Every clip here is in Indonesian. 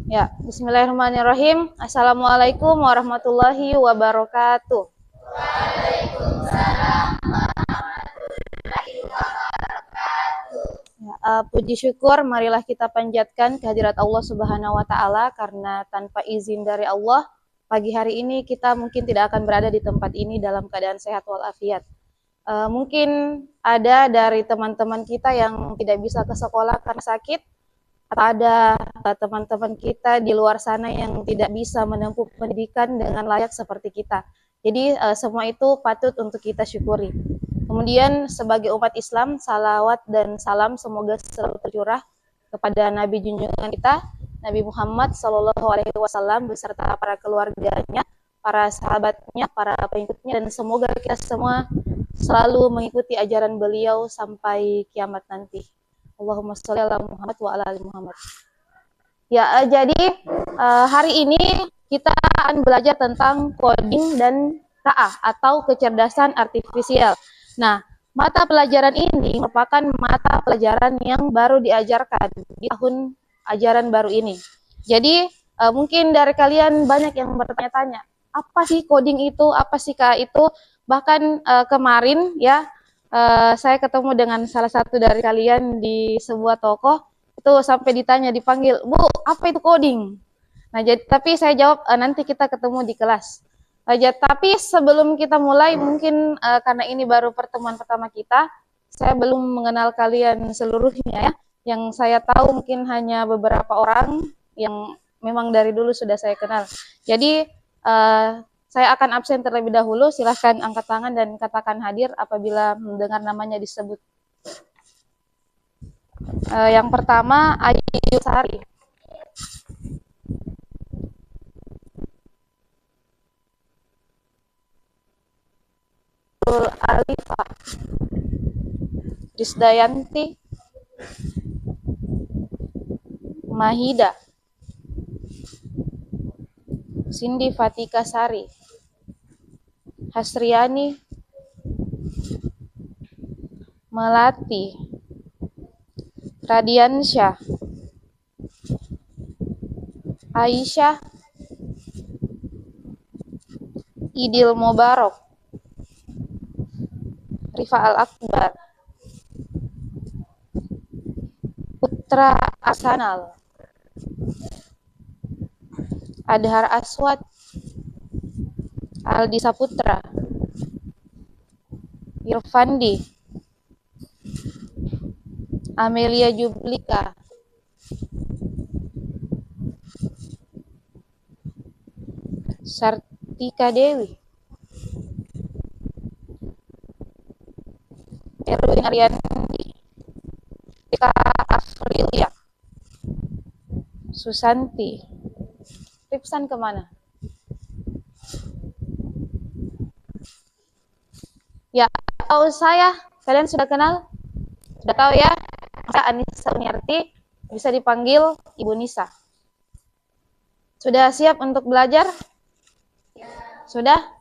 Ya, bismillahirrahmanirrahim. Assalamualaikum warahmatullahi wabarakatuh. Ya, puji syukur marilah kita panjatkan kehadirat Allah Subhanahu wa taala, karena tanpa izin dari Allah pagi hari ini kita mungkin tidak akan berada di tempat ini dalam keadaan sehat walafiat. Mungkin ada dari teman-teman kita yang tidak bisa ke sekolah karena sakit, atau ada teman-teman kita di luar sana yang tidak bisa menempuh pendidikan dengan layak seperti kita. Jadi semua itu patut untuk kita syukuri. Kemudian sebagai umat Islam, salawat dan salam semoga selalu tercurah kepada Nabi junjungan kita, Nabi Muhammad SAW beserta para keluarganya, para sahabatnya, para pengikutnya, dan semoga kita semua selalu mengikuti ajaran beliau sampai kiamat nanti. Allahumma sholli ala Muhammad wa ala ali Muhammad. Ya, jadi hari ini kita akan belajar tentang coding dan TA atau kecerdasan artifisial. Nah, mata pelajaran ini merupakan mata pelajaran yang baru diajarkan di tahun ajaran baru ini. Jadi mungkin dari kalian banyak yang bertanya-tanya, apa sih coding itu, apa sih KA itu? Bahkan kemarin ya, saya ketemu dengan salah satu dari kalian di sebuah toko, itu sampai ditanya, dipanggil, Bu, apa itu coding? Nah, tapi saya jawab nanti kita ketemu di kelas. Tapi sebelum kita mulai, mungkin karena ini baru pertemuan pertama kita, saya belum mengenal kalian seluruhnya ya. Yang saya tahu mungkin hanya beberapa orang yang memang dari dulu sudah saya kenal. Jadi saya akan absen terlebih dahulu. Silahkan angkat tangan dan katakan hadir apabila mendengar namanya disebut. Yang pertama, Ayu Sari. Alifa, Risdayanti, Mahida, Cindy Fatika Sari, Hasriani, Melati, Radiansyah, Aisyah, Idil Mubarok, Rifa Al-Akbar, Putra Asanal, Adhar Aswad, Aldi Saputra, Irfandi, Amelia Jublika, Sartika Dewi, Erwin Ariandi, Eka Afrilia, Susanti. Ripsan kemana? Ya, tahu saya, kalian sudah kenal? Sudah tahu ya? Saya Anissa Uniarti, bisa dipanggil Ibu Nisa. Sudah siap untuk belajar? Sudah?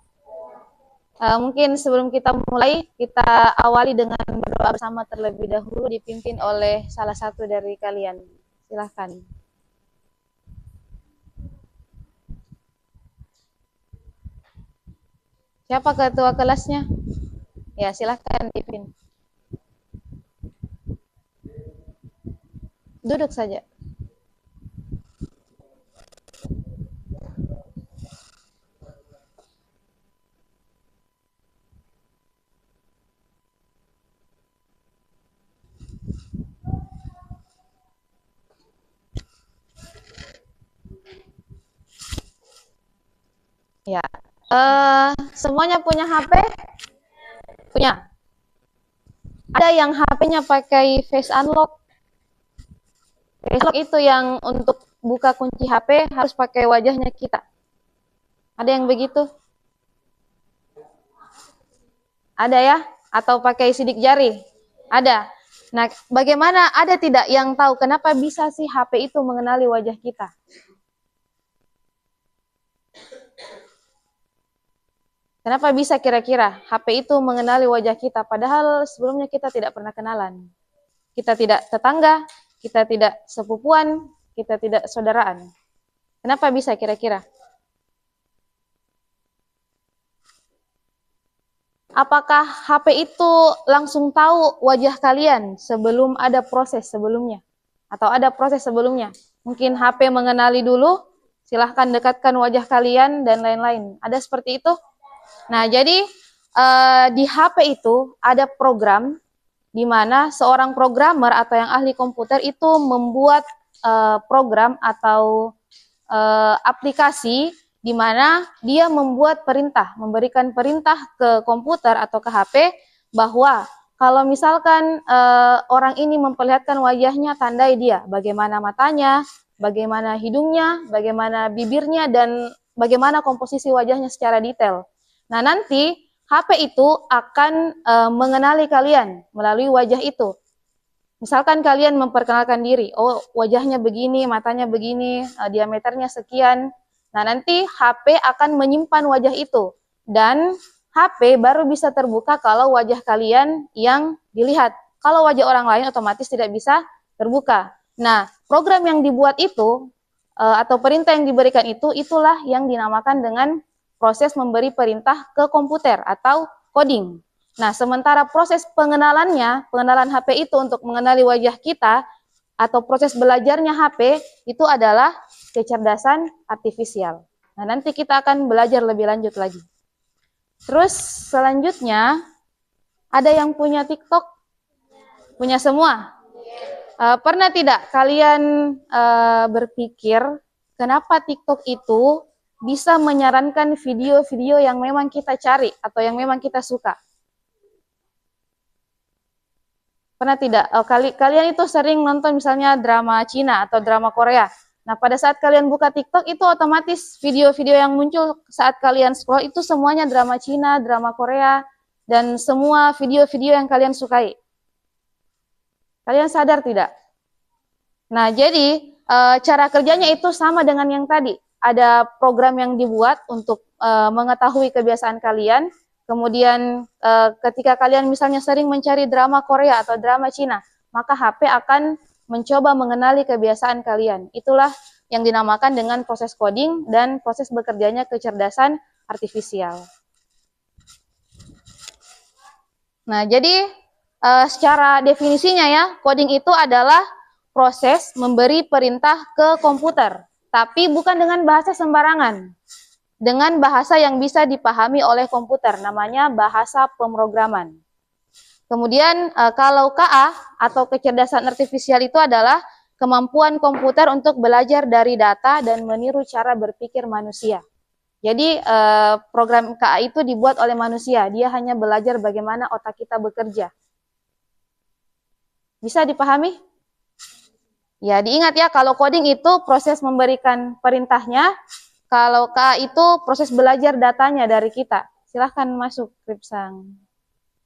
Mungkin sebelum kita mulai, kita awali dengan berdoa bersama terlebih dahulu, dipimpin oleh salah satu dari kalian. Silahkan. Siapa ketua kelasnya? Ya, silahkan dipimpin. Duduk saja. Ya, semuanya punya HP? Punya. Ada yang HP-nya pakai face unlock. Face unlock itu yang untuk buka kunci HP harus pakai wajahnya kita. Ada yang begitu? Ada ya? Atau pakai sidik jari? Ada. Nah, bagaimana, ada tidak yang tahu kenapa bisa sih HP itu mengenali wajah kita? Kenapa bisa kira-kira HP itu mengenali wajah kita, padahal sebelumnya kita tidak pernah kenalan. Kita tidak tetangga, kita tidak sepupuan, kita tidak saudaraan. Kenapa bisa kira-kira? Apakah HP itu langsung tahu wajah kalian sebelum ada proses sebelumnya? Atau ada proses sebelumnya? Mungkin HP mengenali dulu, silahkan dekatkan wajah kalian, dan lain-lain. Ada seperti itu? Nah, jadi di HP itu ada program di mana seorang programmer atau yang ahli komputer itu membuat program atau aplikasi di mana dia membuat perintah, memberikan perintah ke komputer atau ke HP bahwa kalau misalkan orang ini memperlihatkan wajahnya, tandai dia bagaimana matanya, bagaimana hidungnya, bagaimana bibirnya, dan bagaimana komposisi wajahnya secara detail. Nah, nanti HP itu akan mengenali kalian melalui wajah itu. Misalkan kalian memperkenalkan diri, oh wajahnya begini, matanya begini, diameternya sekian. Nah, nanti HP akan menyimpan wajah itu. Dan HP baru bisa terbuka kalau wajah kalian yang dilihat. Kalau wajah orang lain otomatis tidak bisa terbuka. Nah, program yang dibuat itu, atau perintah yang diberikan itu, itulah yang dinamakan dengan proses memberi perintah ke komputer atau coding. Nah, sementara proses pengenalannya, pengenalan HP itu untuk mengenali wajah kita, atau proses belajarnya HP, itu adalah kecerdasan artifisial. Nah, nanti kita akan belajar lebih lanjut lagi. Terus selanjutnya, ada yang punya TikTok? Punya semua? Pernah tidak kalian berpikir, kenapa TikTok itu bisa menyarankan video-video yang memang kita cari, atau yang memang kita suka? Pernah tidak? Kalian itu sering nonton misalnya drama Cina atau drama Korea. Nah, pada saat kalian buka TikTok itu otomatis video-video yang muncul saat kalian scroll itu semuanya drama Cina, drama Korea, dan semua video-video yang kalian sukai. Kalian sadar tidak? Nah, jadi cara kerjanya itu sama dengan yang tadi. Ada program yang dibuat untuk mengetahui kebiasaan kalian. Kemudian ketika kalian misalnya sering mencari drama Korea atau drama Cina, maka HP akan mencoba mengenali kebiasaan kalian. Itulah yang dinamakan dengan proses coding dan proses bekerjanya kecerdasan artifisial. Nah, jadi secara definisinya ya, coding itu adalah proses memberi perintah ke komputer, tapi bukan dengan bahasa sembarangan. Dengan bahasa yang bisa dipahami oleh komputer, namanya bahasa pemrograman. Kemudian kalau KA atau kecerdasan artifisial itu adalah kemampuan komputer untuk belajar dari data dan meniru cara berpikir manusia. Jadi program KA itu dibuat oleh manusia, dia hanya belajar bagaimana otak kita bekerja. Bisa dipahami? Ya, diingat ya, kalau coding itu proses memberikan perintahnya, kalau KA itu proses belajar datanya dari kita. Silahkan masuk, Kripsang.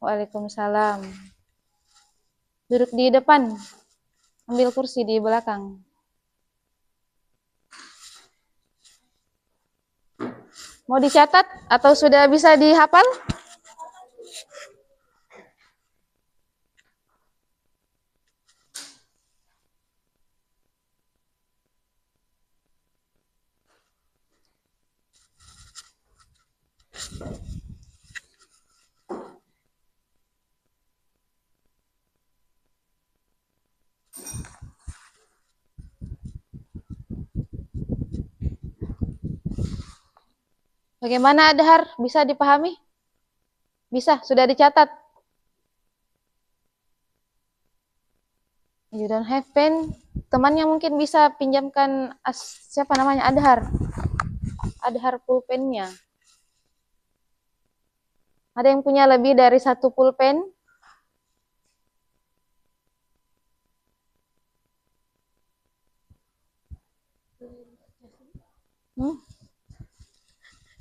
Waalaikumsalam. Duduk di depan, ambil kursi di belakang. Mau dicatat atau sudah bisa dihafal? Bagaimana, Adhar? Bisa dipahami? Bisa, sudah dicatat. You don't have pen. Temannya mungkin bisa pinjamkan siapa namanya, Adhar. Adhar pulpennya. Ada yang punya lebih dari satu pulpen?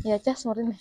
Ya, cas morin.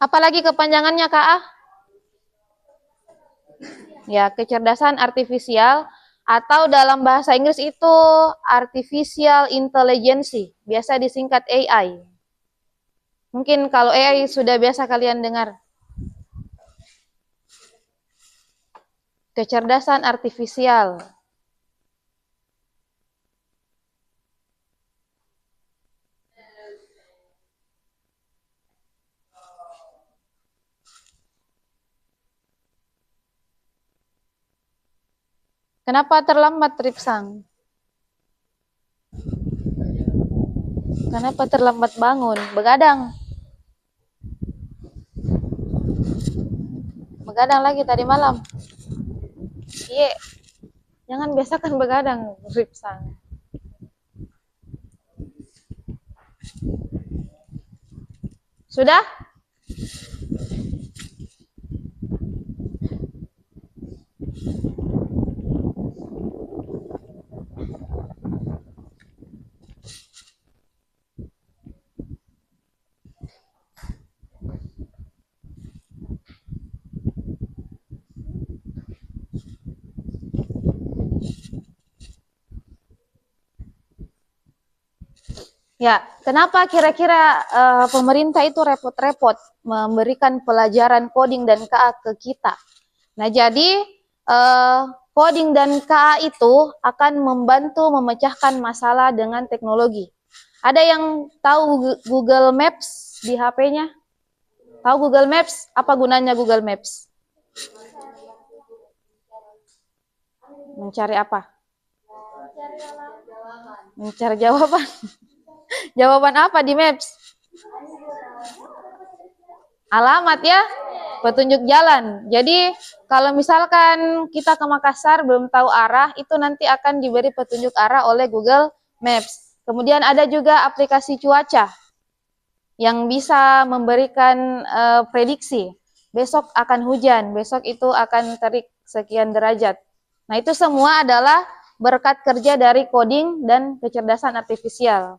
Apalagi kepanjangannya KA? Ya, kecerdasan artifisial atau dalam bahasa Inggris itu artificial intelligence, biasa disingkat AI. Mungkin kalau AI sudah biasa kalian dengar. Kecerdasan artifisial. Kenapa terlambat, Tripsang? Kenapa terlambat bangun? Begadang. Begadang lagi tadi malam. Iya. Jangan biasakan begadang, Tripsang. Sudah? Ya, kenapa kira-kira pemerintah itu repot-repot memberikan pelajaran coding dan KA ke kita? Nah, jadi coding dan KA itu akan membantu memecahkan masalah dengan teknologi. Ada yang tahu Google Maps di HP-nya? Tahu Google Maps? Apa gunanya Google Maps? Mencari apa? Mencari jawaban. Jawaban apa di Maps? Alamat ya, petunjuk jalan. Jadi kalau misalkan kita ke Makassar belum tahu arah, itu nanti akan diberi petunjuk arah oleh Google Maps. Kemudian ada juga aplikasi cuaca yang bisa memberikan prediksi. Besok akan hujan, besok itu akan terik sekian derajat. Nah, itu semua adalah berkat kerja dari coding dan kecerdasan artifisial.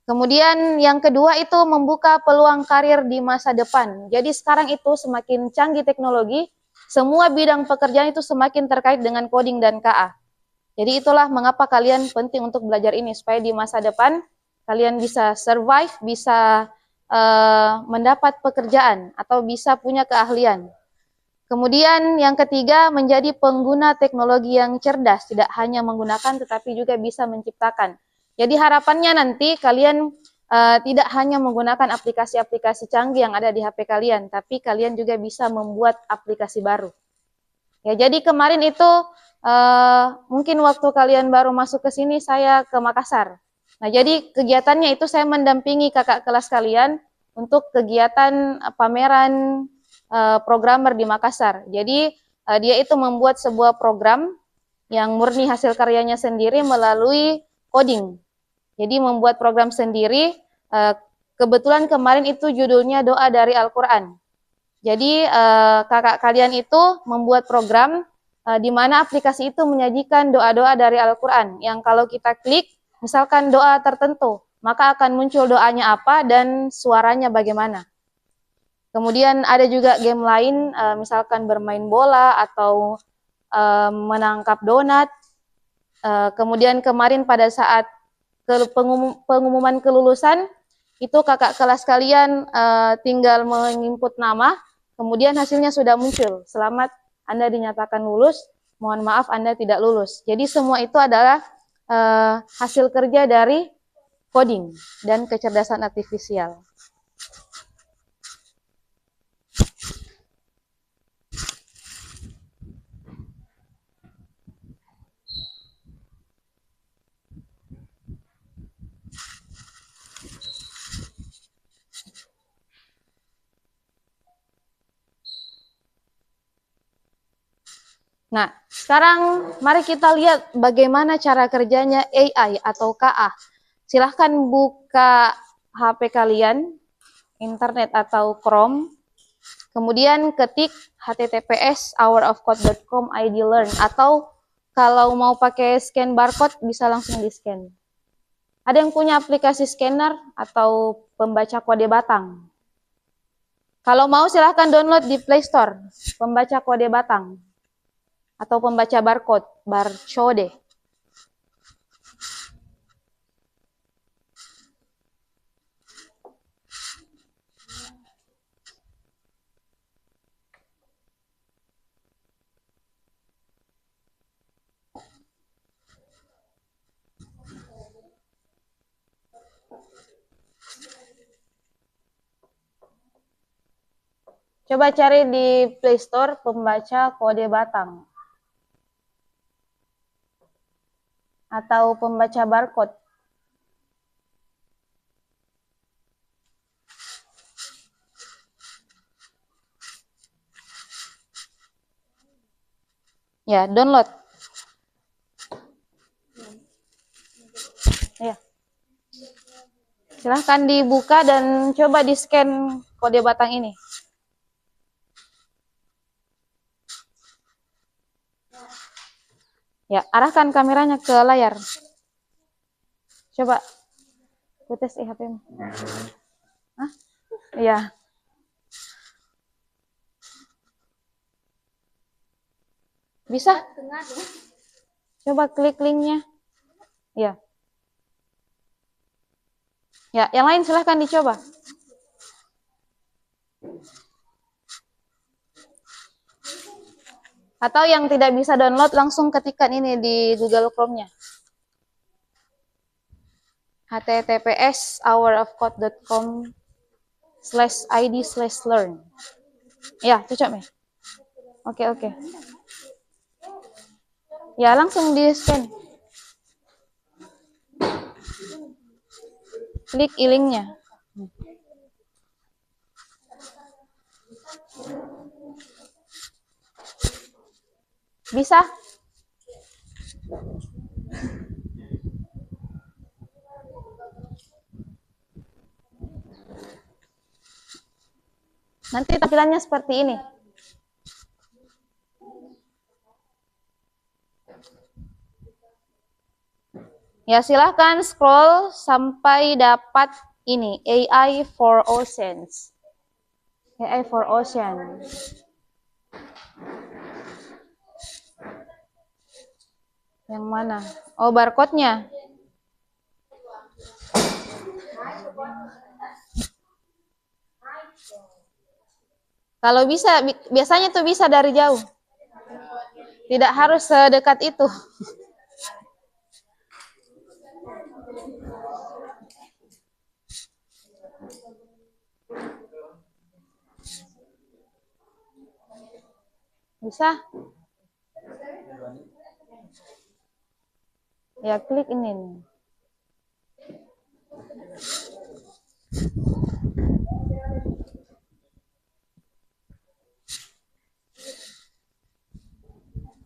Kemudian yang kedua itu membuka peluang karir di masa depan. Jadi sekarang itu semakin canggih teknologi, semua bidang pekerjaan itu semakin terkait dengan coding dan KA. Jadi itulah mengapa kalian penting untuk belajar ini, supaya di masa depan kalian bisa survive, bisa mendapat pekerjaan atau bisa punya keahlian. Kemudian yang ketiga, menjadi pengguna teknologi yang cerdas, tidak hanya menggunakan tetapi juga bisa menciptakan. Jadi harapannya nanti kalian tidak hanya menggunakan aplikasi-aplikasi canggih yang ada di HP kalian, tapi kalian juga bisa membuat aplikasi baru. Ya, jadi kemarin itu mungkin waktu kalian baru masuk ke sini, saya ke Makassar. Nah, jadi kegiatannya itu saya mendampingi kakak kelas kalian untuk kegiatan pameran programmer di Makassar. Jadi dia itu membuat sebuah program yang murni hasil karyanya sendiri melalui coding. Jadi membuat program sendiri. Kebetulan kemarin itu judulnya Doa dari Al-Quran. Jadi kakak kalian itu membuat program di mana aplikasi itu menyajikan doa-doa dari Al-Quran. Yang kalau kita klik, misalkan doa tertentu, maka akan muncul doanya apa dan suaranya bagaimana. Kemudian ada juga game lain, misalkan bermain bola atau menangkap donat. Kemudian kemarin pada saat pengumuman kelulusan, itu kakak kelas kalian tinggal menginput nama, kemudian hasilnya sudah muncul. Selamat, Anda dinyatakan lulus, mohon maaf Anda tidak lulus. Jadi semua itu adalah hasil kerja dari coding dan kecerdasan artifisial. Nah, sekarang mari kita lihat bagaimana cara kerjanya AI atau KA. Silahkan buka HP kalian, internet atau Chrome, kemudian ketik https hourofcode.com ID learn, atau kalau mau pakai scan barcode bisa langsung di scan. Ada yang punya aplikasi scanner atau pembaca kode batang? Kalau mau silahkan download di Play Store, pembaca kode batang atau pembaca barcode, barcode. Coba cari di Play Store pembaca kode batang atau pembaca barcode. Ya, download. Ya. Silahkan dibuka dan coba di-scan kode batang ini. Ya, arahkan kameranya ke layar. Coba. Putus HP-mu. Hah? Iya. Bisa? Coba klik linknya. Ya. Ya, yang lain silahkan dicoba. Atau yang tidak bisa download langsung ketikkan ini di Google Chrome-nya. https://hourofcode.com/id/learn. Ya, cocok, Meh. Oke. Ya, langsung di-scan. Klik e-linknya. Bisa? Nanti tampilannya seperti ini. Ya, silahkan scroll sampai dapat ini, AI for Oceans. AI for Ocean. Yang mana? Oh, barcode-nya. Kalau bisa, biasanya tuh bisa dari jauh. Tidak harus sedekat itu. Bisa? Ya, klik ini nih.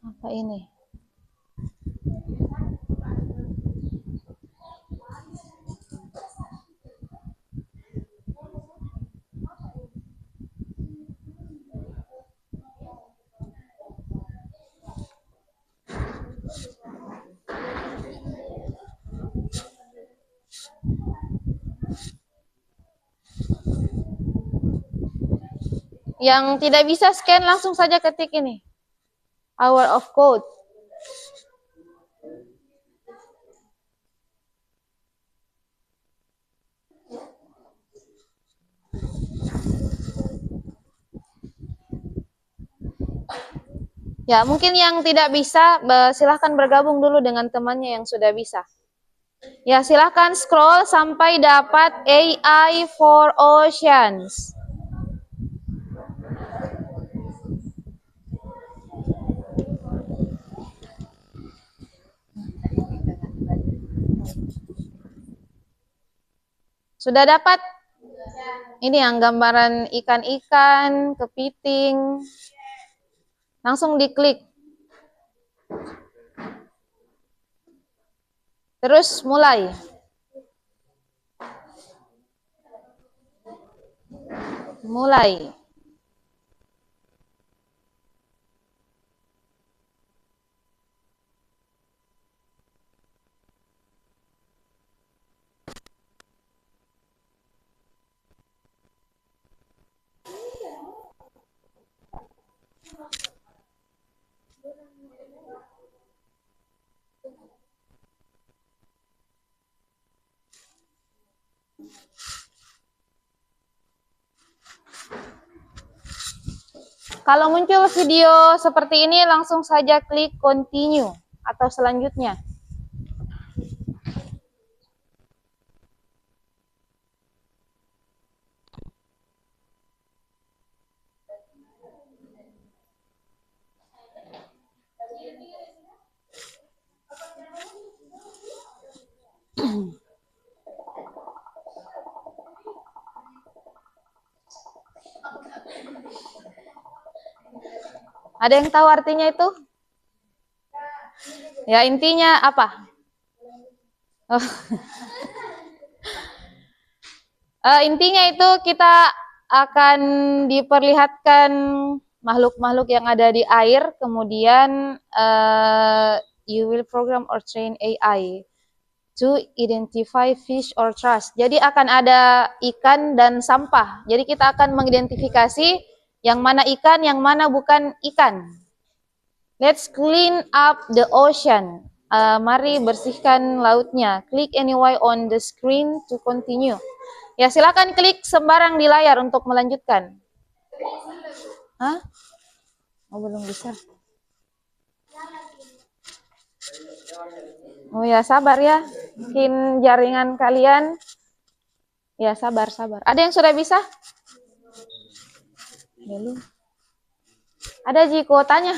Apa ini? Yang tidak bisa scan langsung saja ketik ini. Hour of Code. Ya, mungkin yang tidak bisa, silahkan bergabung dulu dengan temannya yang sudah bisa. Ya, silahkan scroll sampai dapat AI for Oceans. Sudah dapat? Ini yang gambaran ikan-ikan, kepiting. Langsung diklik. Terus mulai. Mulai. Kalau muncul video seperti ini, langsung saja klik continue atau selanjutnya. Ada yang tahu artinya itu? Ya, intinya apa? Oh. Intinya itu kita akan diperlihatkan makhluk-makhluk yang ada di air, kemudian you will program or train AI to identify fish or trash. Jadi akan ada ikan dan sampah. Jadi kita akan mengidentifikasi yang mana ikan, yang mana bukan ikan. Let's clean up the ocean. Mari bersihkan lautnya. Click anyway on the screen to continue. Ya, silakan klik sembarang di layar untuk melanjutkan. Hah? Oh, belum bisa. Oh ya, sabar ya. Mungkin jaringan kalian. Ya, sabar. Ada yang sudah bisa? Belum. Ada Ji kuotanya.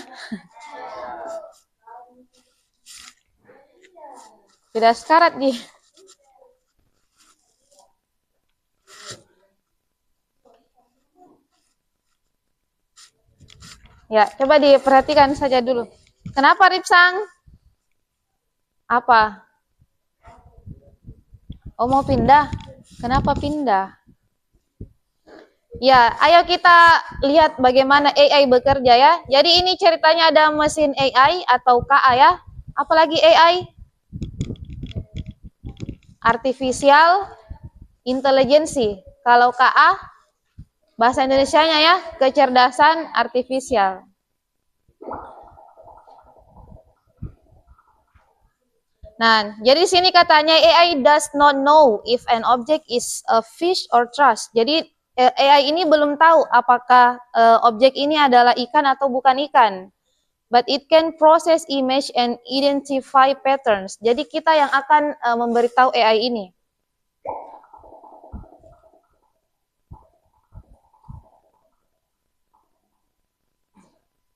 Tidak sekarat Ji. Ya, coba diperhatikan saja dulu. Kenapa Ripsang? Apa? Oh, mau pindah? Kenapa pindah? Ya, ayo kita lihat bagaimana AI bekerja ya. Jadi ini ceritanya ada mesin AI atau KA ya. Apalagi AI? Artificial Intelligence. Kalau KA, bahasa Indonesianya ya, kecerdasan artifisial. Nah, jadi di sini katanya AI does not know if an object is a fish or trash. Jadi AI ini belum tahu apakah objek ini adalah ikan atau bukan ikan. But it can process image and identify patterns. Jadi kita yang akan memberitahu AI ini.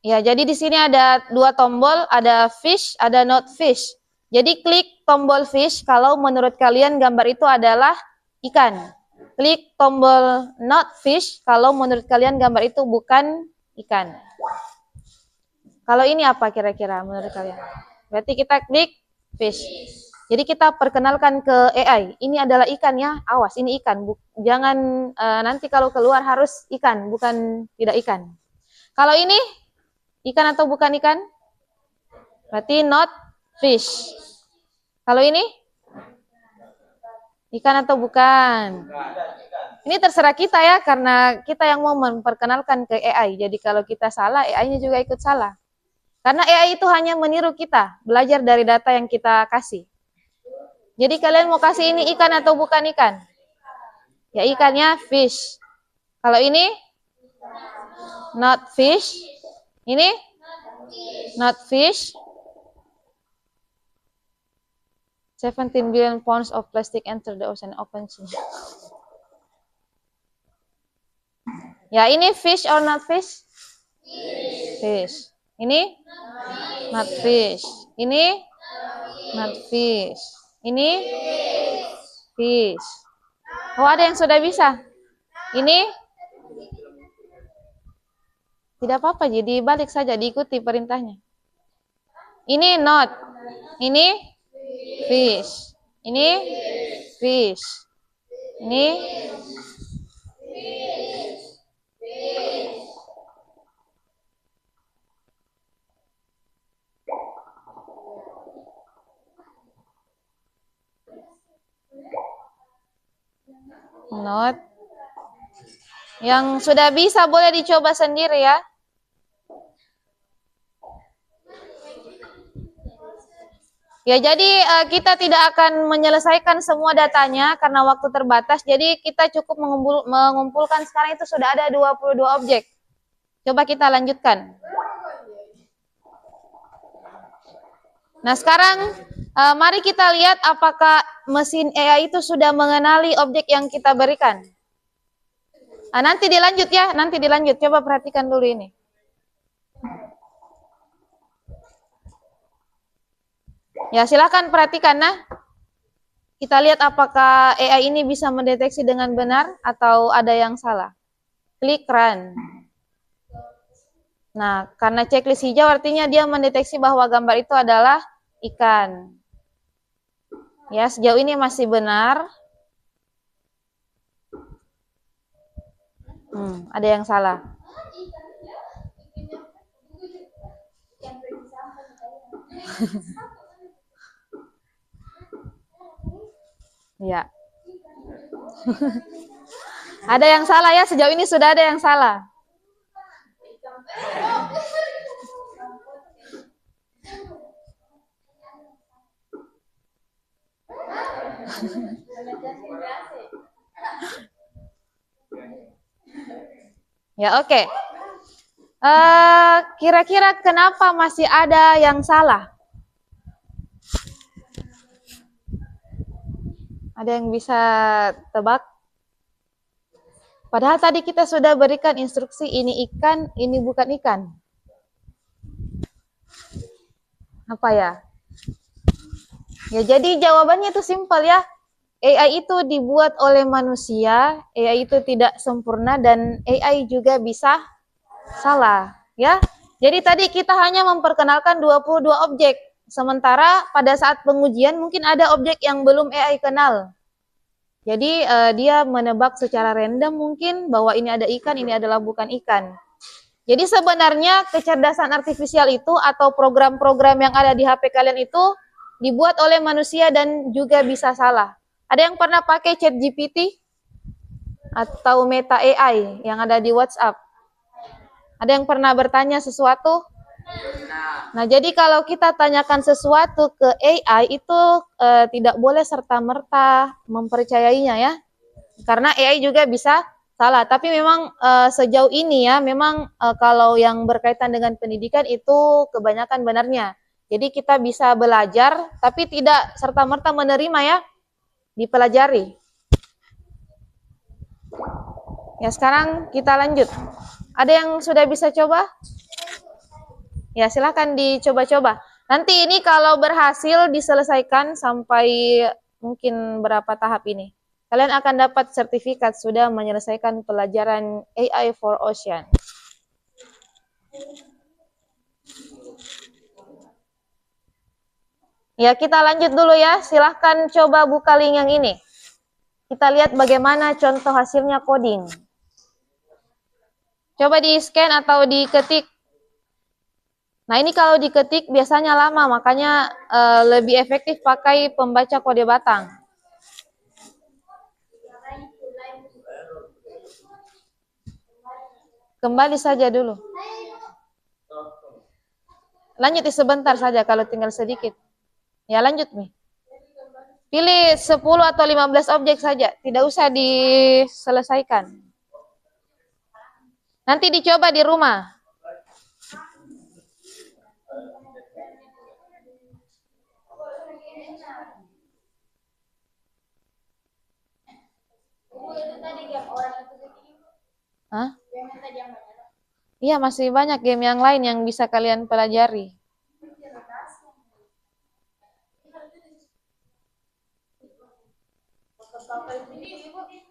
Ya, jadi di sini ada dua tombol, ada fish, ada not fish. Jadi klik tombol fish kalau menurut kalian gambar itu adalah ikan. Klik tombol not fish kalau menurut kalian gambar itu bukan ikan. Kalau ini apa kira-kira menurut kalian? Berarti kita klik fish. Jadi kita perkenalkan ke AI, ini adalah ikan ya, awas ini ikan. Jangan nanti kalau keluar harus ikan, bukan tidak ikan. Kalau ini ikan atau bukan ikan? Berarti not fish. Kalau ini? Ikan atau bukan? Ini terserah kita ya, karena kita yang mau memperkenalkan ke AI. Jadi kalau kita salah, AI-nya juga ikut salah. Karena AI itu hanya meniru kita, belajar dari data yang kita kasih. Jadi kalian mau kasih ini ikan atau bukan ikan? Ya ikannya fish. Kalau ini? Not fish. Ini? Not fish. 17 billion pounds of plastic enter the ocean open sea. Ya, ini fish or not fish? Fish. Ini? Not fish. Ini? Not fish. Ini? Fish. Oh, ada yang sudah bisa? Ini? Tidak apa-apa, jadi balik saja, diikuti perintahnya. Ini not. Ini? Fish. Ini? Fish. Ini? Not. Yang sudah bisa boleh dicoba sendiri ya. Ya, jadi kita tidak akan menyelesaikan semua datanya karena waktu terbatas. Jadi kita cukup mengumpulkan sekarang itu sudah ada 22 objek. Coba kita lanjutkan. Nah, sekarang mari kita lihat apakah mesin AI itu sudah mengenali objek yang kita berikan. Nah, nanti dilanjut ya, nanti dilanjut. Coba perhatikan dulu ini. Ya, silakan perhatikan. Nah, kita lihat apakah AI ini bisa mendeteksi dengan benar atau ada yang salah. Klik run. Nah, karena checklist hijau artinya dia mendeteksi bahwa gambar itu adalah ikan. Ya, sejauh ini masih benar. Ada yang salah. Ya. Ada yang salah ya, sejauh ini sudah ada yang salah. Ya, oke. Kira-kira kenapa masih ada yang salah? Ada yang bisa tebak? Padahal tadi kita sudah berikan instruksi ini ikan, ini bukan ikan. Apa ya? Ya, jadi jawabannya itu simpel ya. AI itu dibuat oleh manusia, AI itu tidak sempurna dan AI juga bisa salah, ya. Jadi tadi kita hanya memperkenalkan 22 objek. Sementara pada saat pengujian mungkin ada objek yang belum AI kenal. Jadi dia menebak secara random mungkin bahwa ini ada ikan, ini adalah bukan ikan. Jadi sebenarnya kecerdasan artifisial itu atau program-program yang ada di HP kalian itu dibuat oleh manusia dan juga bisa salah. Ada yang pernah pakai ChatGPT atau Meta AI yang ada di WhatsApp? Ada yang pernah bertanya sesuatu? Nah, jadi kalau kita tanyakan sesuatu ke AI itu tidak boleh serta-merta mempercayainya ya. Karena AI juga bisa salah. Tapi memang sejauh ini ya, memang kalau yang berkaitan dengan pendidikan itu kebanyakan benarnya. Jadi kita bisa belajar, tapi tidak serta-merta menerima ya, dipelajari. Ya, sekarang kita lanjut. Ada yang sudah bisa coba? Ya, silahkan dicoba-coba. Nanti ini kalau berhasil diselesaikan sampai mungkin berapa tahap ini, kalian akan dapat sertifikat sudah menyelesaikan pelajaran AI for Ocean. Ya, kita lanjut dulu ya. Silahkan coba buka link yang ini. Kita lihat bagaimana contoh hasilnya coding. Coba di-scan atau diketik. Nah, ini kalau diketik biasanya lama, makanya lebih efektif pakai pembaca kode batang. Kembali saja dulu. Lanjut sebentar saja kalau tinggal sedikit. Ya, lanjut nih. Pilih 10 atau 15 objek saja, tidak usah diselesaikan. Nanti dicoba di rumah. Hah? Iya, masih banyak game yang lain yang bisa kalian pelajari.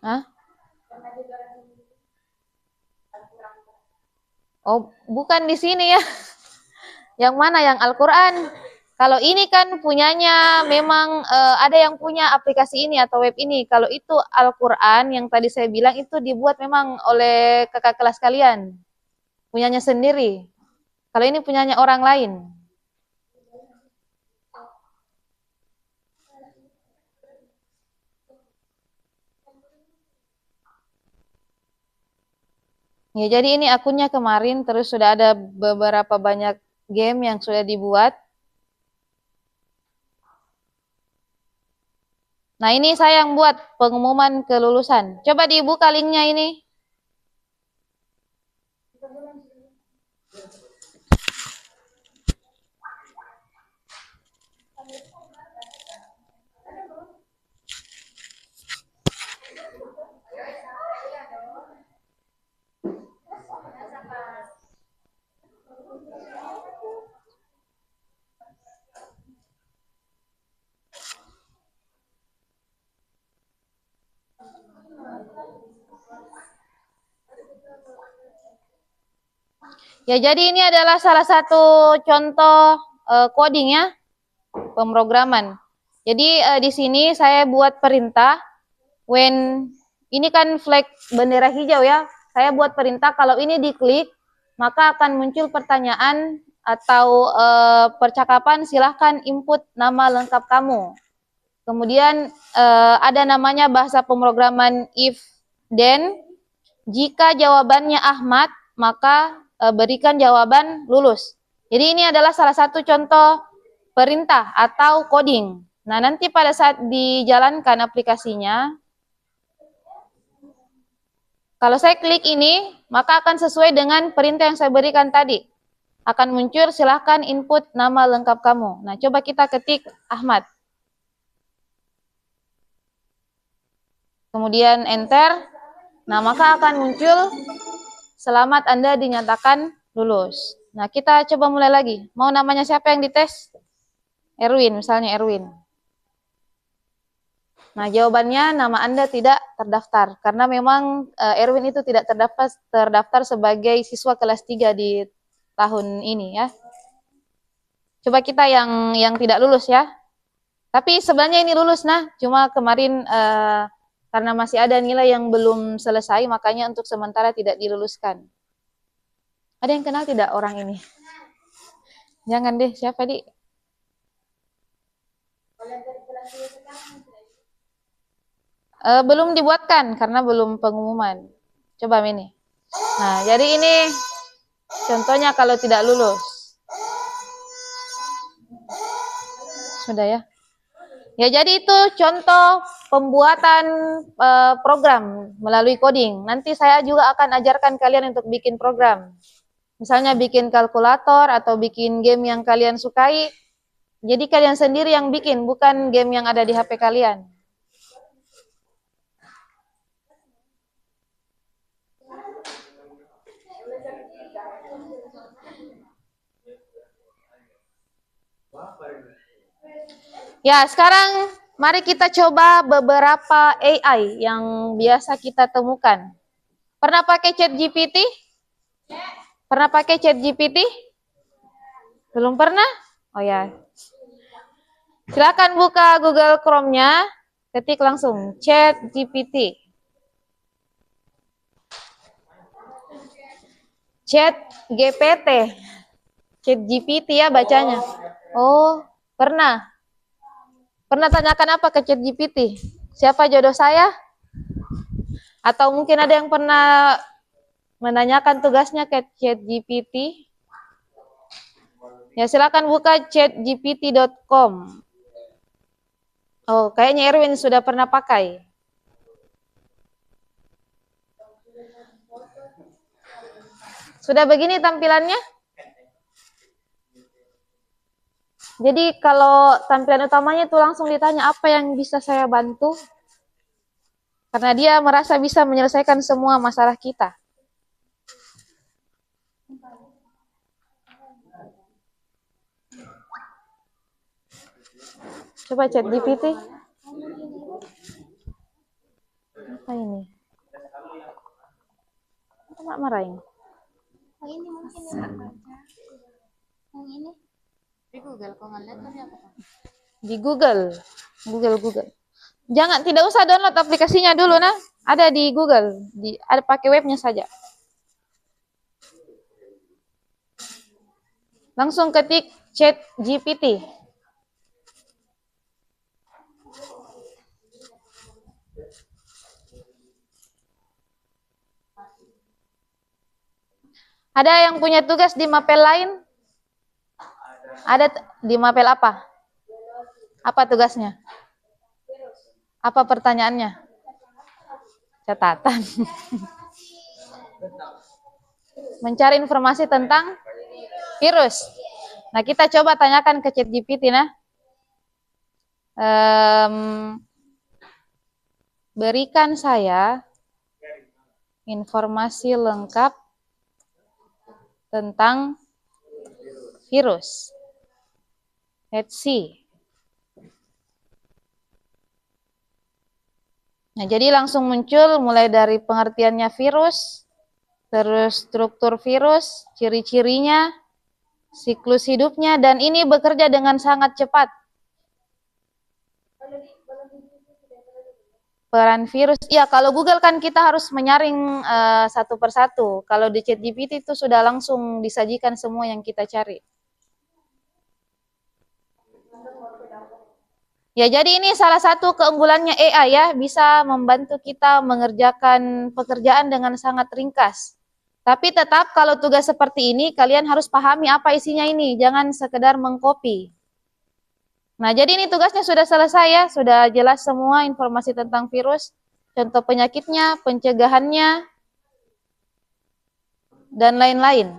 Hah? Oh, bukan di sini ya. Yang mana? Yang Al-Quran. Kalau ini kan punyanya memang ada yang punya aplikasi ini atau web ini. Kalau itu Al-Quran yang tadi saya bilang itu dibuat memang oleh kakak kelas kalian. Punyanya sendiri. Kalau ini punyanya orang lain. Ya, jadi ini akunnya kemarin, terus sudah ada beberapa banyak game yang sudah dibuat. Nah, ini saya yang buat pengumuman kelulusan. Coba dibuka linknya ini. Ya, jadi ini adalah salah satu contoh coding ya, pemrograman. Jadi di sini saya buat perintah when ini kan flag bendera hijau ya. Saya buat perintah kalau ini diklik maka akan muncul pertanyaan atau percakapan, silahkan input nama lengkap kamu. Kemudian ada namanya bahasa pemrograman if then. Jika jawabannya Ahmad, maka berikan jawaban lulus. Jadi ini adalah salah satu contoh perintah atau coding. Nah, nanti pada saat dijalankan aplikasinya, kalau saya klik ini, maka akan sesuai dengan perintah yang saya berikan tadi. Akan muncul silahkan input nama lengkap kamu. Nah, coba kita ketik Ahmad. Kemudian enter. Nah, maka akan muncul selamat Anda dinyatakan lulus. Nah, kita coba mulai lagi. Mau namanya siapa yang dites? Erwin, misalnya Erwin. Nah, jawabannya nama Anda tidak terdaftar. Karena memang Erwin itu tidak terdaftar sebagai siswa kelas 3 di tahun ini ya. Coba kita yang tidak lulus ya. Tapi sebenarnya ini lulus nah. Cuma kemarin karena masih ada nilai yang belum selesai, makanya untuk sementara tidak diluluskan. Ada yang kenal tidak orang ini? Jangan deh, siapa di? Belum dibuatkan karena belum pengumuman. Coba ini. Nah, jadi ini contohnya kalau tidak lulus. Sudah ya. Ya, jadi itu contoh pembuatan program melalui coding. Nanti saya juga akan ajarkan kalian untuk bikin program. Misalnya bikin kalkulator atau bikin game yang kalian sukai. Jadi kalian sendiri yang bikin, bukan game yang ada di HP kalian. Ya, sekarang mari kita coba beberapa AI yang biasa kita temukan. Pernah pakai ChatGPT? Pernah pakai ChatGPT? Belum pernah? Oh ya. Silakan buka Google Chrome-nya, ketik langsung ChatGPT. ChatGPT. ChatGPT ya bacanya. Oh, pernah. Pernah tanyakan apa ke ChatGPT? Siapa jodoh saya? Atau mungkin ada yang pernah menanyakan tugasnya ke ChatGPT? Ya, silakan buka chatgpt.com. Oh, kayaknya Erwin sudah pernah pakai. Sudah begini tampilannya? Jadi kalau tampilan utamanya itu langsung ditanya apa yang bisa saya bantu? Karena dia merasa bisa menyelesaikan semua masalah kita. Coba chat GPT. Apa ini? Apa marahin? Oh ini mungkin yang baca. Yang ini di Google, kok nggak lihat tadi apa? Di Google. Google. Jangan, tidak usah download aplikasinya dulu nah. Ada di Google, ada pakai webnya saja. Langsung ketik chat GPT. Ada yang punya tugas di mapel lain? Ada di mapel apa? Apa tugasnya? Apa pertanyaannya? Catatan. Mencari informasi tentang virus. Nah, kita coba tanyakan ke ChatGPT nah. Berikan saya informasi lengkap tentang virus. Let's see. Nah, jadi langsung muncul mulai dari pengertiannya virus, terus struktur virus, ciri-cirinya, siklus hidupnya, dan ini bekerja dengan sangat cepat. Peran virus, ya kalau Google kan kita harus menyaring satu persatu. Kalau di ChatGPT itu sudah langsung disajikan semua yang kita cari. Ya, jadi ini salah satu keunggulannya AI ya, bisa membantu kita mengerjakan pekerjaan dengan sangat ringkas. Tapi tetap kalau tugas seperti ini, kalian harus pahami apa isinya ini, jangan sekedar mengcopy. Nah, jadi ini tugasnya sudah selesai ya, sudah jelas semua informasi tentang virus, contoh penyakitnya, pencegahannya, dan lain-lain.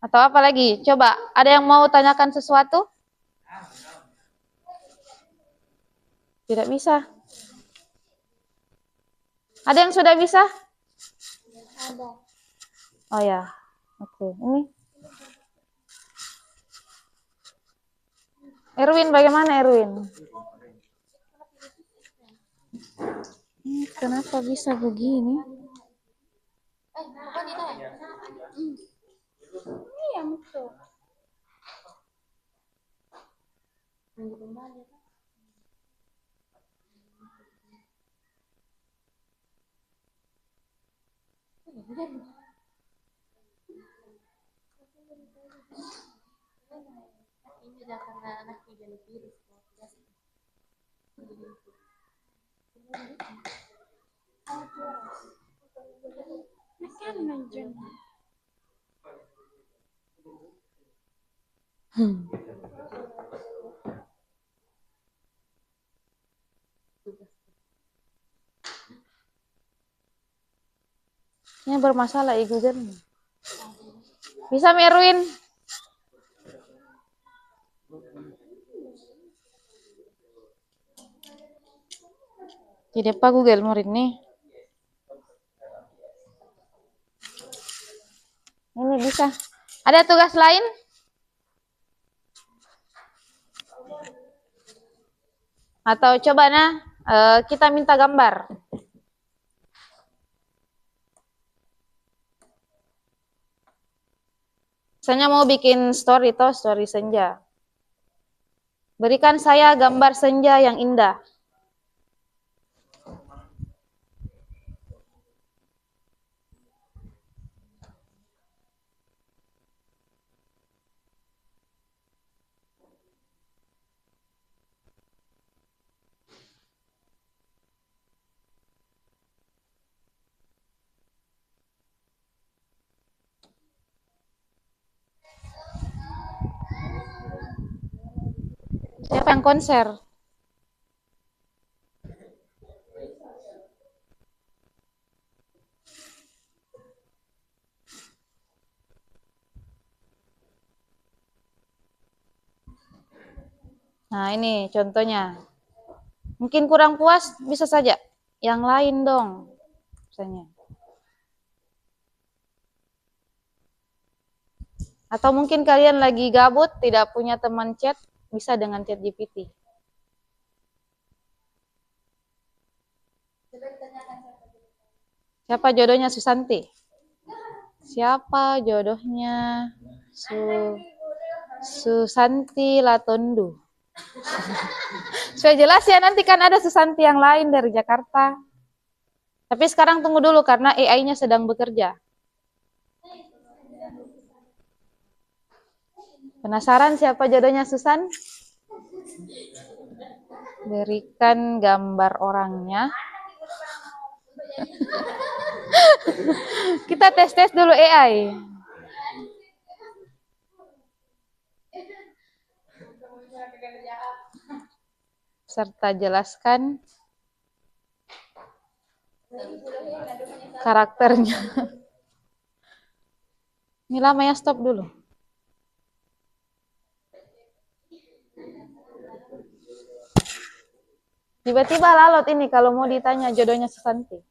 Atau apa lagi? Coba, ada yang mau tanyakan sesuatu? Tidak bisa. Ada yang sudah bisa? Ada. Oh ya, oke. Ini. Erwin, bagaimana Erwin? Kenapa bisa begini? Bukan itu ya? Iya, betul. Minggu kembali. Ini udah karena anaknya jadi virus. Ini bermasalah Google. Bisa Merwin? Tidak apa Google murid nih. Ini bisa. Ada tugas lain? Atau coba kita minta gambar. Misalnya mau bikin story senja. Berikan saya gambar senja yang indah. Siapa yang konser? Nah, ini contohnya. Mungkin kurang puas, bisa saja. Yang lain dong, misalnya. Atau mungkin kalian lagi gabut, tidak punya teman chat, bisa dengan ChatGPT. Siapa jodohnya Susanti? Siapa jodohnya Susanti Latondu? Supaya jelas ya, nanti kan ada Susanti yang lain dari Jakarta. Tapi sekarang tunggu dulu karena AI-nya sedang bekerja. Penasaran siapa jodohnya Susan? Berikan gambar orangnya. Kita tes-tes dulu AI. serta jelaskan karakternya. Ini lama ya, stop dulu. Tiba-tiba lalot ini kalau mau ditanya jodohnya Susanti.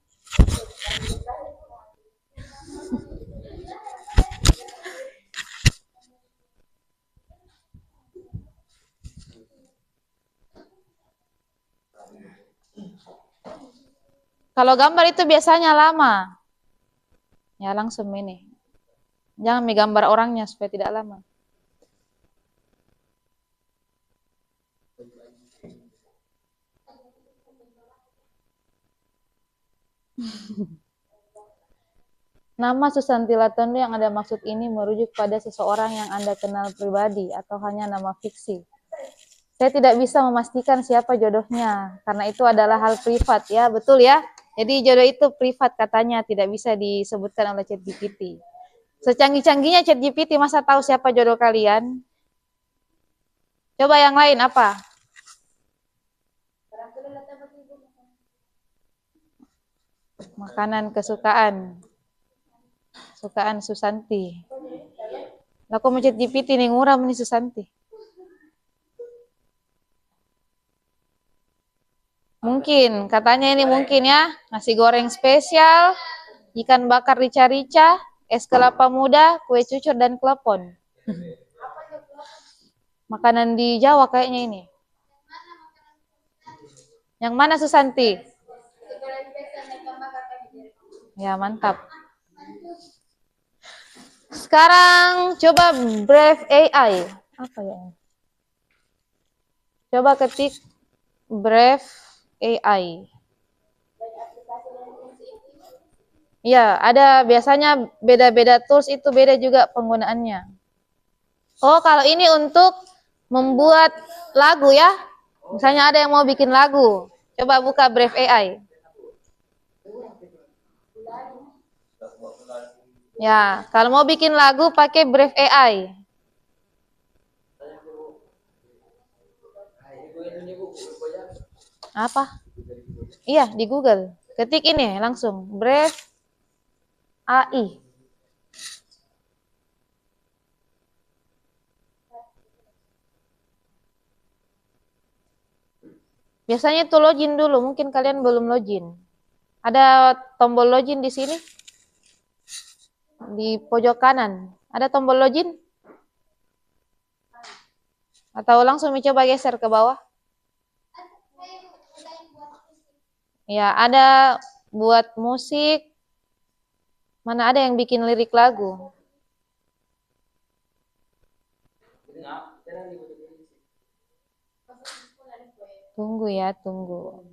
Kalau gambar itu biasanya lama. Ya langsung ini. Jangan gambar orangnya supaya tidak lama. Nama Susanti Latondo yang ada maksud ini merujuk pada seseorang yang Anda kenal pribadi atau hanya nama fiksi. Saya tidak bisa memastikan siapa jodohnya, karena itu adalah hal privat ya, betul ya? Jadi jodoh itu privat katanya, tidak bisa disebutkan oleh ChatGPT. Secanggih-canggihnya ChatGPT, masa tahu siapa jodoh kalian? Coba yang lain apa? Makanan kesukaan. Sukaan Susanti. Lah kok mau ChatGPT nih nguram nih Susanti. Mungkin, katanya ini mungkin ya, nasi goreng spesial, ikan bakar rica-rica, es kelapa muda, kue cucur dan klepon. Makanan di Jawa kayaknya ini. Yang mana Susanti? Ya mantap. Sekarang coba Brave AI. Apa ya? Coba ketik Brave AI. Ya, ada biasanya beda-beda tools itu beda juga penggunaannya. Oh, kalau ini untuk membuat lagu ya. Misalnya ada yang mau bikin lagu. Coba buka Brave AI. Ya, kalau mau bikin lagu pakai Brave AI. Apa? Iya, di Google. Ketik ini langsung Brave AI. Biasanya itu login dulu, mungkin kalian belum login. Ada tombol login di sini. Di pojok kanan. Ada tombol login? Atau langsung mencoba geser ke bawah? Ya, ada buat musik. Mana ada yang bikin lirik lagu? Tunggu ya, tunggu.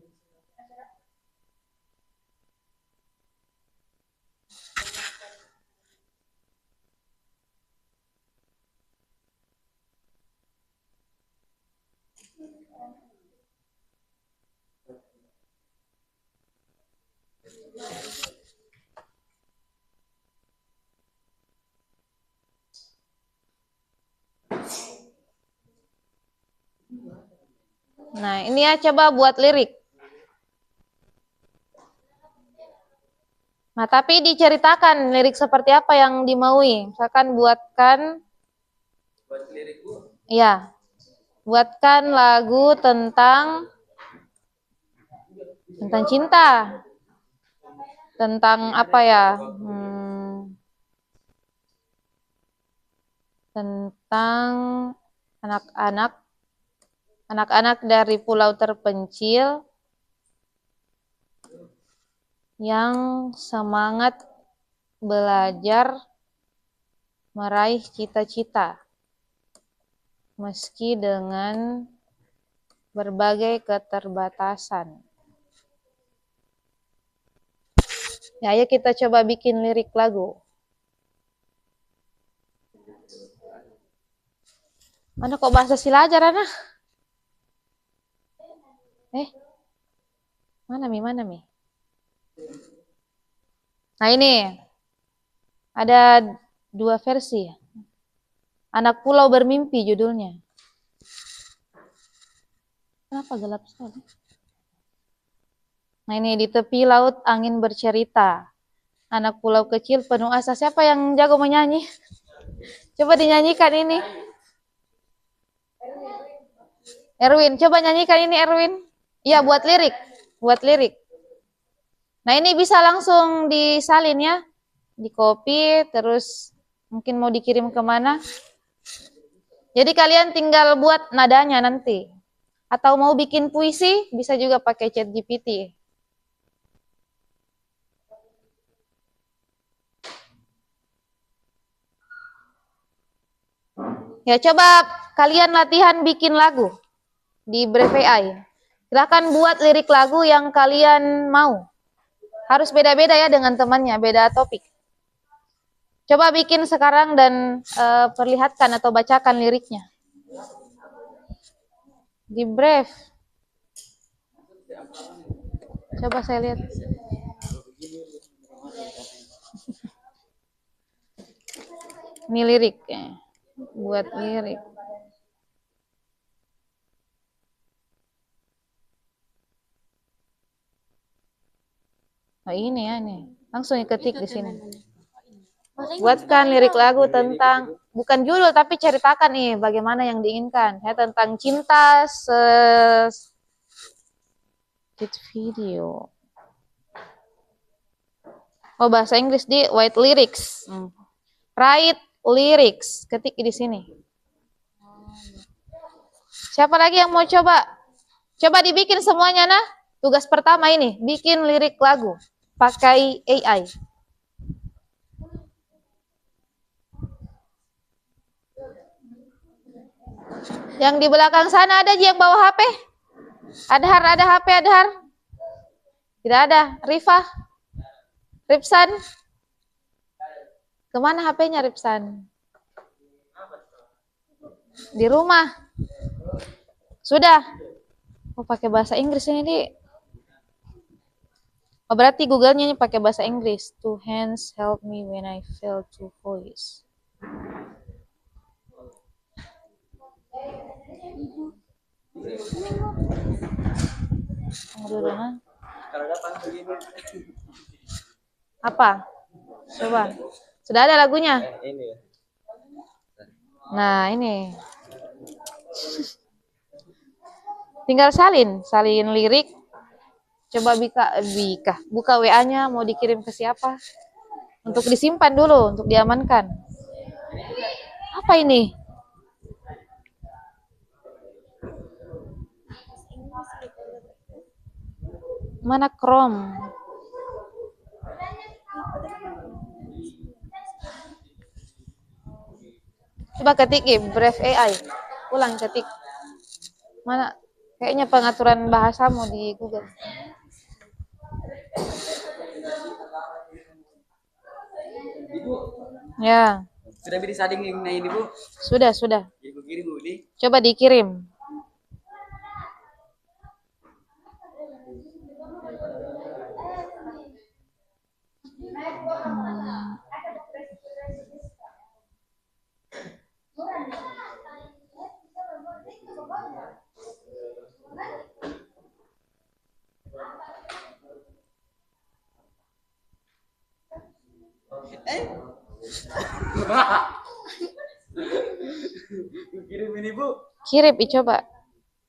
Nah, ini ya coba buat lirik. Nah, tapi diceritakan lirik seperti apa yang dimaui. Misalkan buatkan, ya, buatkan lagu tentang cinta, tentang apa ya? Tentang anak-anak dari pulau terpencil yang semangat belajar meraih cita-cita meski dengan berbagai keterbatasan. Ya, ayo kita coba bikin lirik lagu. Mana kok bahasa Silajar, Ana? Mana Mi? Nah ini, ada dua versi. Anak Pulau Bermimpi judulnya. Kenapa gelap sekali? Nah ini di tepi laut angin bercerita. Anak pulau kecil penuh asa. Siapa yang jago menyanyi? Coba dinyanyikan ini. Erwin, coba nyanyikan ini Erwin. Iya, buat lirik. Buat lirik. Nah ini bisa langsung disalin ya. Di copy, terus mungkin mau dikirim kemana. Jadi kalian tinggal buat nadanya nanti. Atau mau bikin puisi, bisa juga pakai ChatGPT. Ya coba kalian latihan bikin lagu di Brave AI. Silahkan buat lirik lagu yang kalian mau. Harus beda-beda ya dengan temannya, beda topik. Coba bikin sekarang dan perlihatkan atau bacakan liriknya. Di Brave. Coba saya lihat. Ini lirik. Buat lirik. Oh ini ya nih. Langsung ketik di sini. Buatkan lirik lagu tentang, bukan judul tapi ceritakan nih bagaimana yang diinginkan. Ya, tentang cinta video. Oh bahasa Inggris di write lyrics. Write lyrics. Ketik di sini. Siapa lagi yang mau coba? Coba dibikin semuanya nah. Tugas pertama ini, bikin lirik lagu pakai AI. Yang di belakang sana ada yang bawa HP? Adhar, ada HP Adhar? Tidak ada. Rifah? Ripsan? Kemana HP-nya Ripsan? Di rumah. Sudah. Oh pakai bahasa Inggris ini di. Oh berarti Google-nya pakai bahasa Inggris. Two hands help me when I fail to voice. Apa? Coba. Sudah ada lagunya? Nah, ini. Tinggal salin lirik. Coba buka WA-nya mau dikirim ke siapa? Untuk disimpan dulu, untuk diamankan. Apa ini? Mana Chrome? Coba ketik Brave AI. Ulang ketik. Mana? Kayaknya pengaturan bahasamu di Google. Ya. Sudah bisa dingin ini Bu? Sudah. Coba dikirim. Kirim ini Bu. Kirim, coba.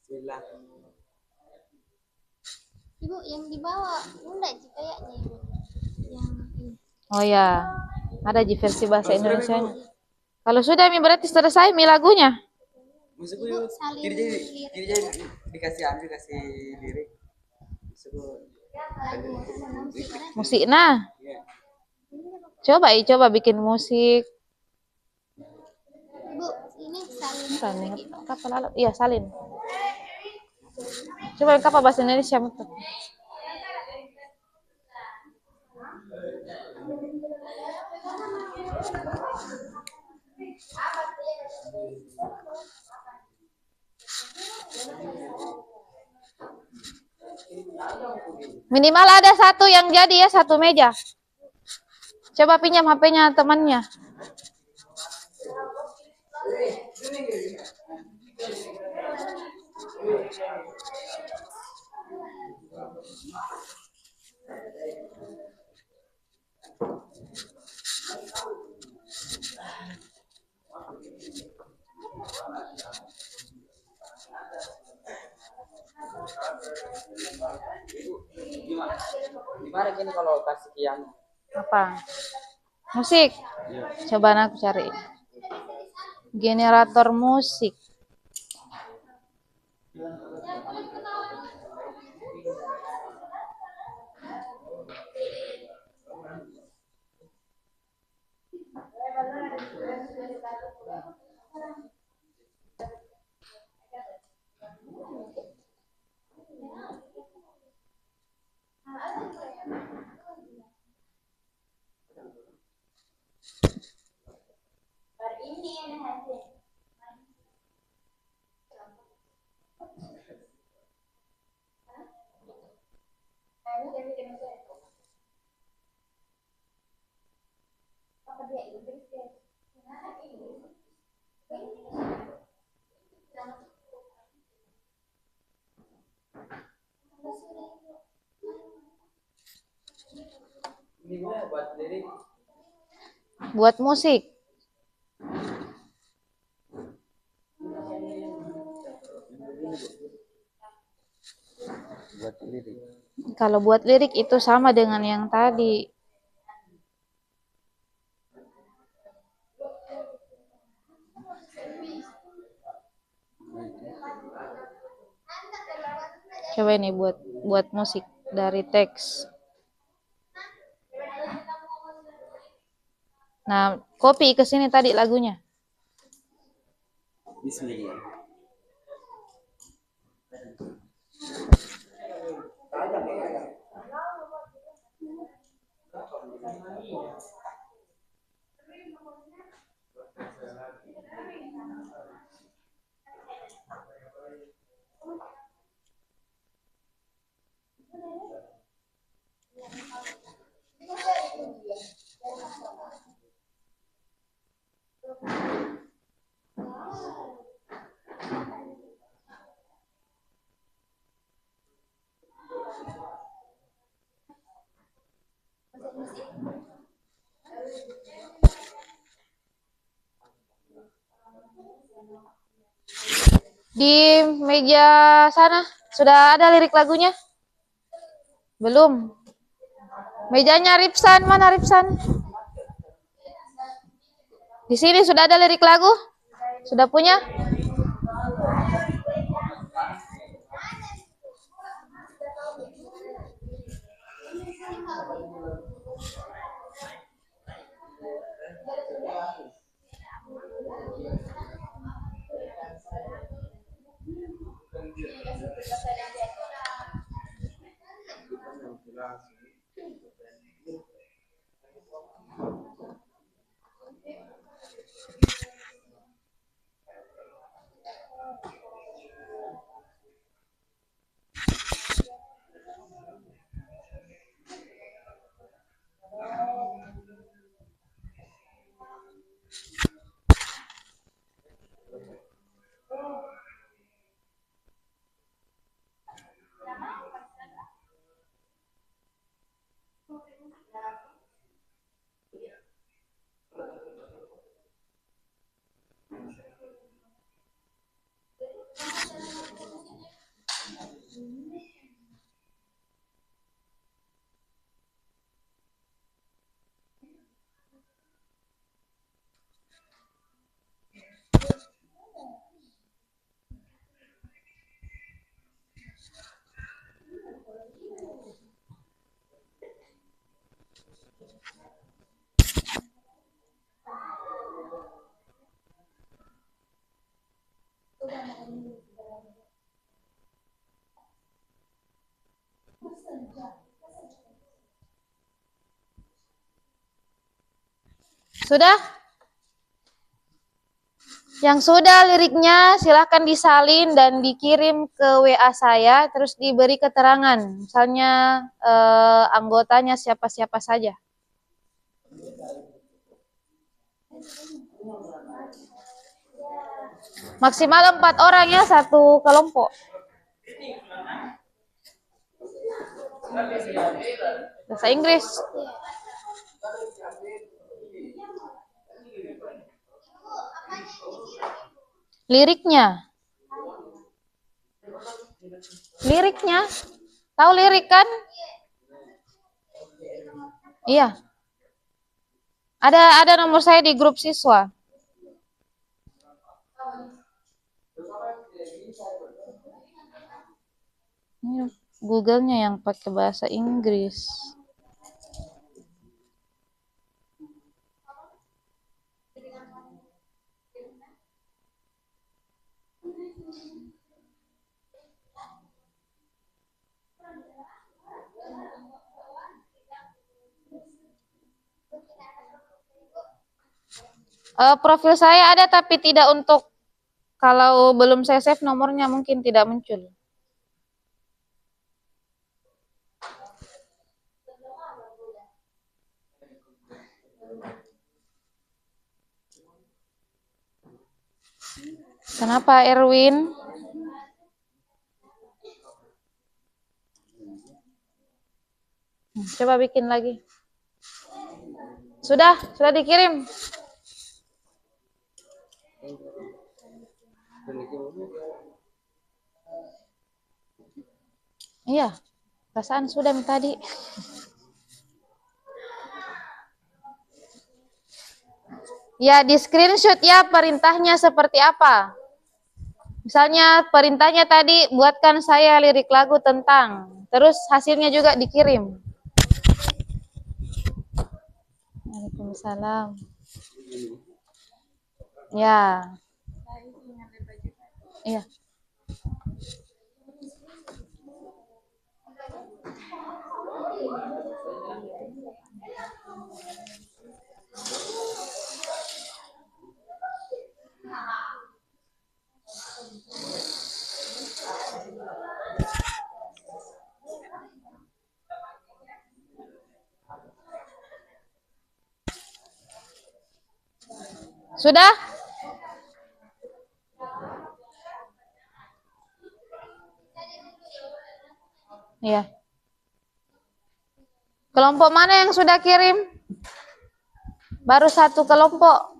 Bismillah. Ibu yang dibawa enggak sih kayaknya Ibu. Yang ini. Oh ya, ada di versi bahasa Indonesia. Kalau sudah mi berarti selesai mi lagunya. Maksudku yuk, dikasih lirik. Maksudku Musik nah. Coba bikin musik. Ibu, ini Salin. Kapal lalat. Iya, salin. Coba kapal bahasa Indonesia. Minimal ada satu yang jadi ya, satu meja. Coba pinjam HP-nya temannya. piano. Apa? Musik. Iya. Coba aku cari. Generator musik. Ini gue buat lirik. Buat musik. Buat lirik. Kalau buat lirik itu sama dengan yang tadi. Coba ini buat musik dari teks. Nah, copy ke sini tadi lagunya. Bismillah. Di meja sana sudah ada lirik lagunya? Belum. Mejanya Ripsan, mana Ripsan? Di sini sudah ada lirik lagu? Sudah punya? Sudah? Yang sudah liriknya silahkan disalin dan dikirim ke WA saya, terus diberi keterangan, misalnya anggotanya siapa-siapa saja. Maksimal 4 orang ya, satu kelompok. Bahasa Inggris. Liriknya. Liriknya. Tahu lirik kan? Iya, ada nomor saya di grup siswa. Ini Google-nya yang pakai bahasa Inggris. Profil saya ada tapi tidak untuk, kalau belum saya save nomornya mungkin tidak muncul. Kenapa Erwin? Coba bikin lagi. Sudah dikirim. Iya, perasaan sudah tadi. Ya, di screenshot ya perintahnya seperti apa. Misalnya perintahnya tadi buatkan saya lirik lagu tentang, terus hasilnya juga dikirim. Waalaikumsalam. Ya. Iya. Sudah? Iya. Kelompok mana yang sudah kirim? Baru satu kelompok.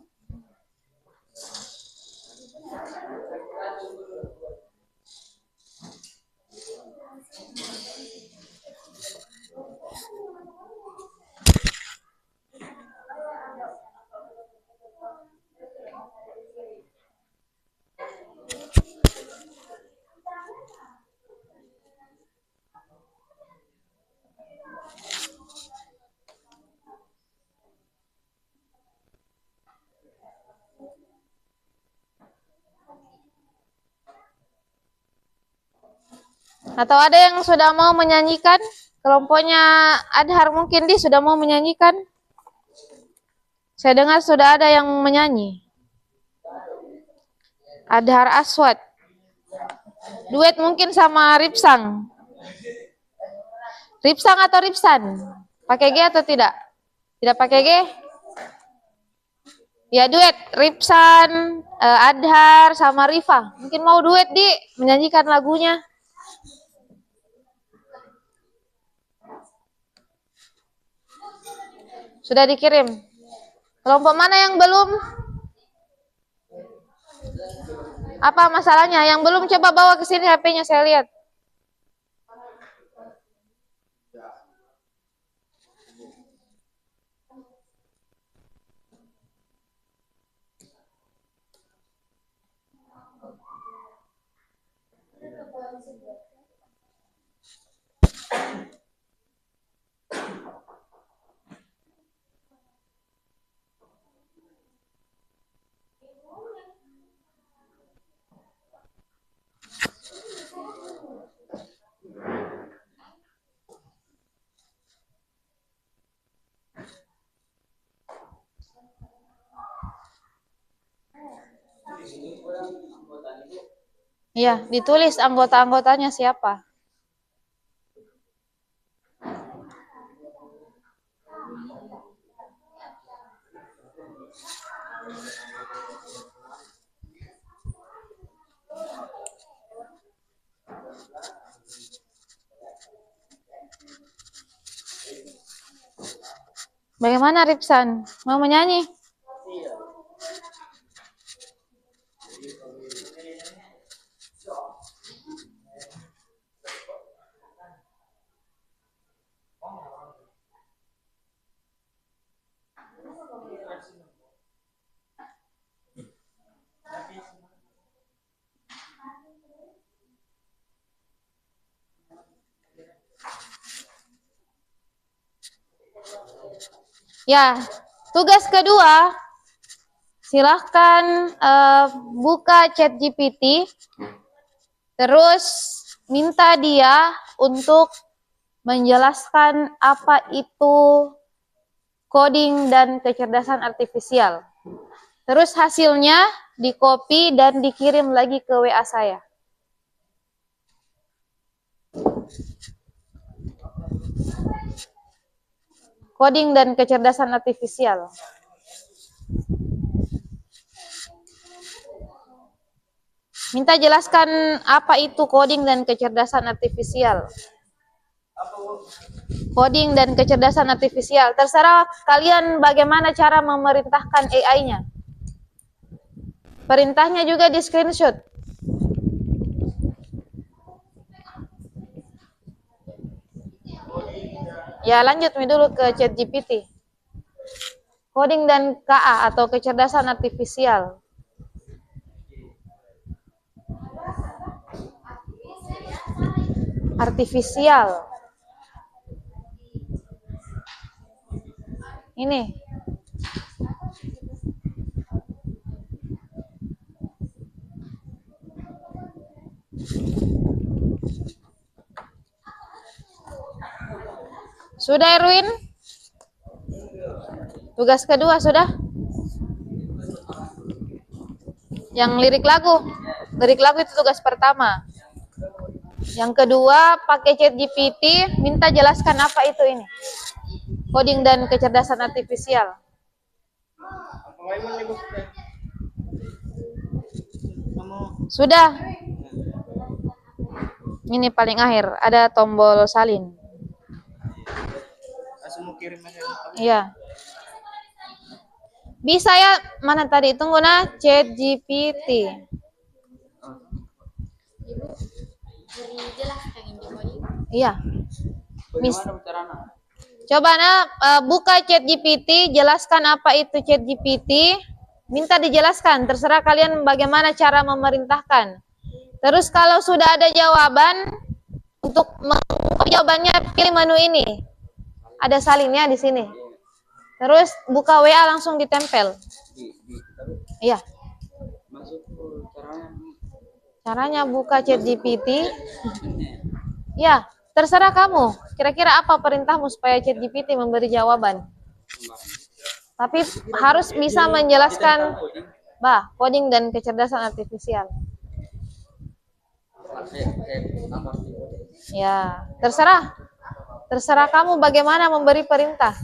Atau ada yang sudah mau menyanyikan? Kelompoknya Adhar mungkin sudah mau menyanyikan. Saya dengar sudah ada yang menyanyi. Adhar Aswad. Duet mungkin sama Ripsang. Ripsang atau Ripsan? Pakai G atau tidak? Tidak pakai G? Ya duet, Ripsan, Adhar sama Rifa. Mungkin mau duet menyanyikan lagunya. Sudah dikirim. Kelompok mana yang belum? Apa masalahnya? Yang belum coba bawa ke sini HP-nya saya lihat. Iya, ditulis anggota-anggotanya siapa. Bagaimana Ripsan? Mau menyanyi? Ya, tugas kedua, silahkan buka ChatGPT, terus minta dia untuk menjelaskan apa itu coding dan kecerdasan artifisial. Terus hasilnya di-copy dan dikirim lagi ke WA saya. Coding dan kecerdasan artifisial. Minta jelaskan apa itu coding dan kecerdasan artifisial. Coding dan kecerdasan artifisial. Terserah kalian bagaimana cara memerintahkan AI-nya. Perintahnya juga di screenshot. Ya, lanjut dulu ke ChatGPT. Coding dan KA atau kecerdasan artifisial. Artifisial. Ini. Sudah, Erwin? Tugas kedua sudah? Yang lirik lagu. Lirik lagu itu tugas pertama. Yang kedua, pakai ChatGPT, minta jelaskan apa itu ini. Coding dan kecerdasan artifisial. Sudah. Ini paling akhir, ada tombol salin. Iya. Bisa ya, mana tadi? Tunggu nah, ChatGPT. Iya. Coba nah, buka ChatGPT, jelaskan apa itu ChatGPT. Minta dijelaskan, terserah kalian bagaimana cara memerintahkan. Terus kalau sudah ada jawaban, untuk jawabannya pilih menu ini. Ada salinnya di sini. Terus buka WA langsung ditempel. Iya. Caranya buka ChatGPT. Ya, terserah kamu. Kira-kira apa perintahmu supaya ChatGPT memberi jawaban? Tapi harus bisa menjelaskan coding dan kecerdasan artifisial. Ya, terserah. Terserah kamu bagaimana memberi perintah.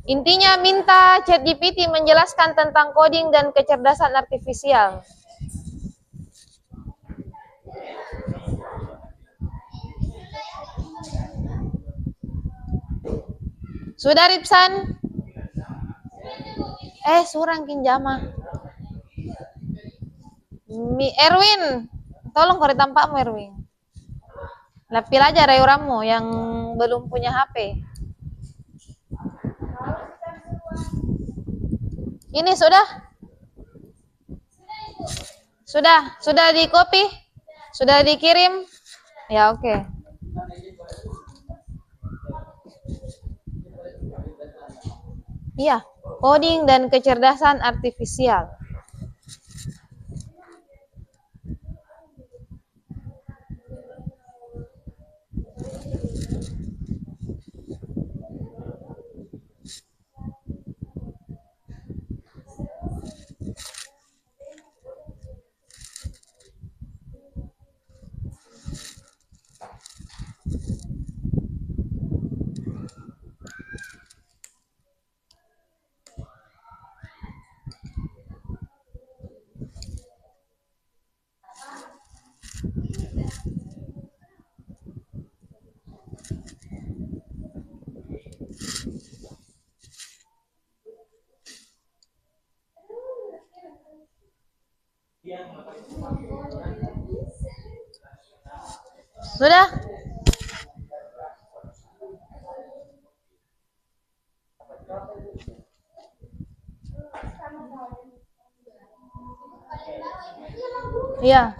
Intinya minta ChatGPT menjelaskan tentang coding dan kecerdasan artifisial. Sudah, Ripsan? Surang kinjama. Erwin, tolong kore tampakmu Erwin. Lapil aja rayuranmu yang belum punya HP. Ini sudah? Sudah di copy? Sudah dikirim? Ya, oke. Iya, coding dan kecerdasan artifisial. Sudah? Iya.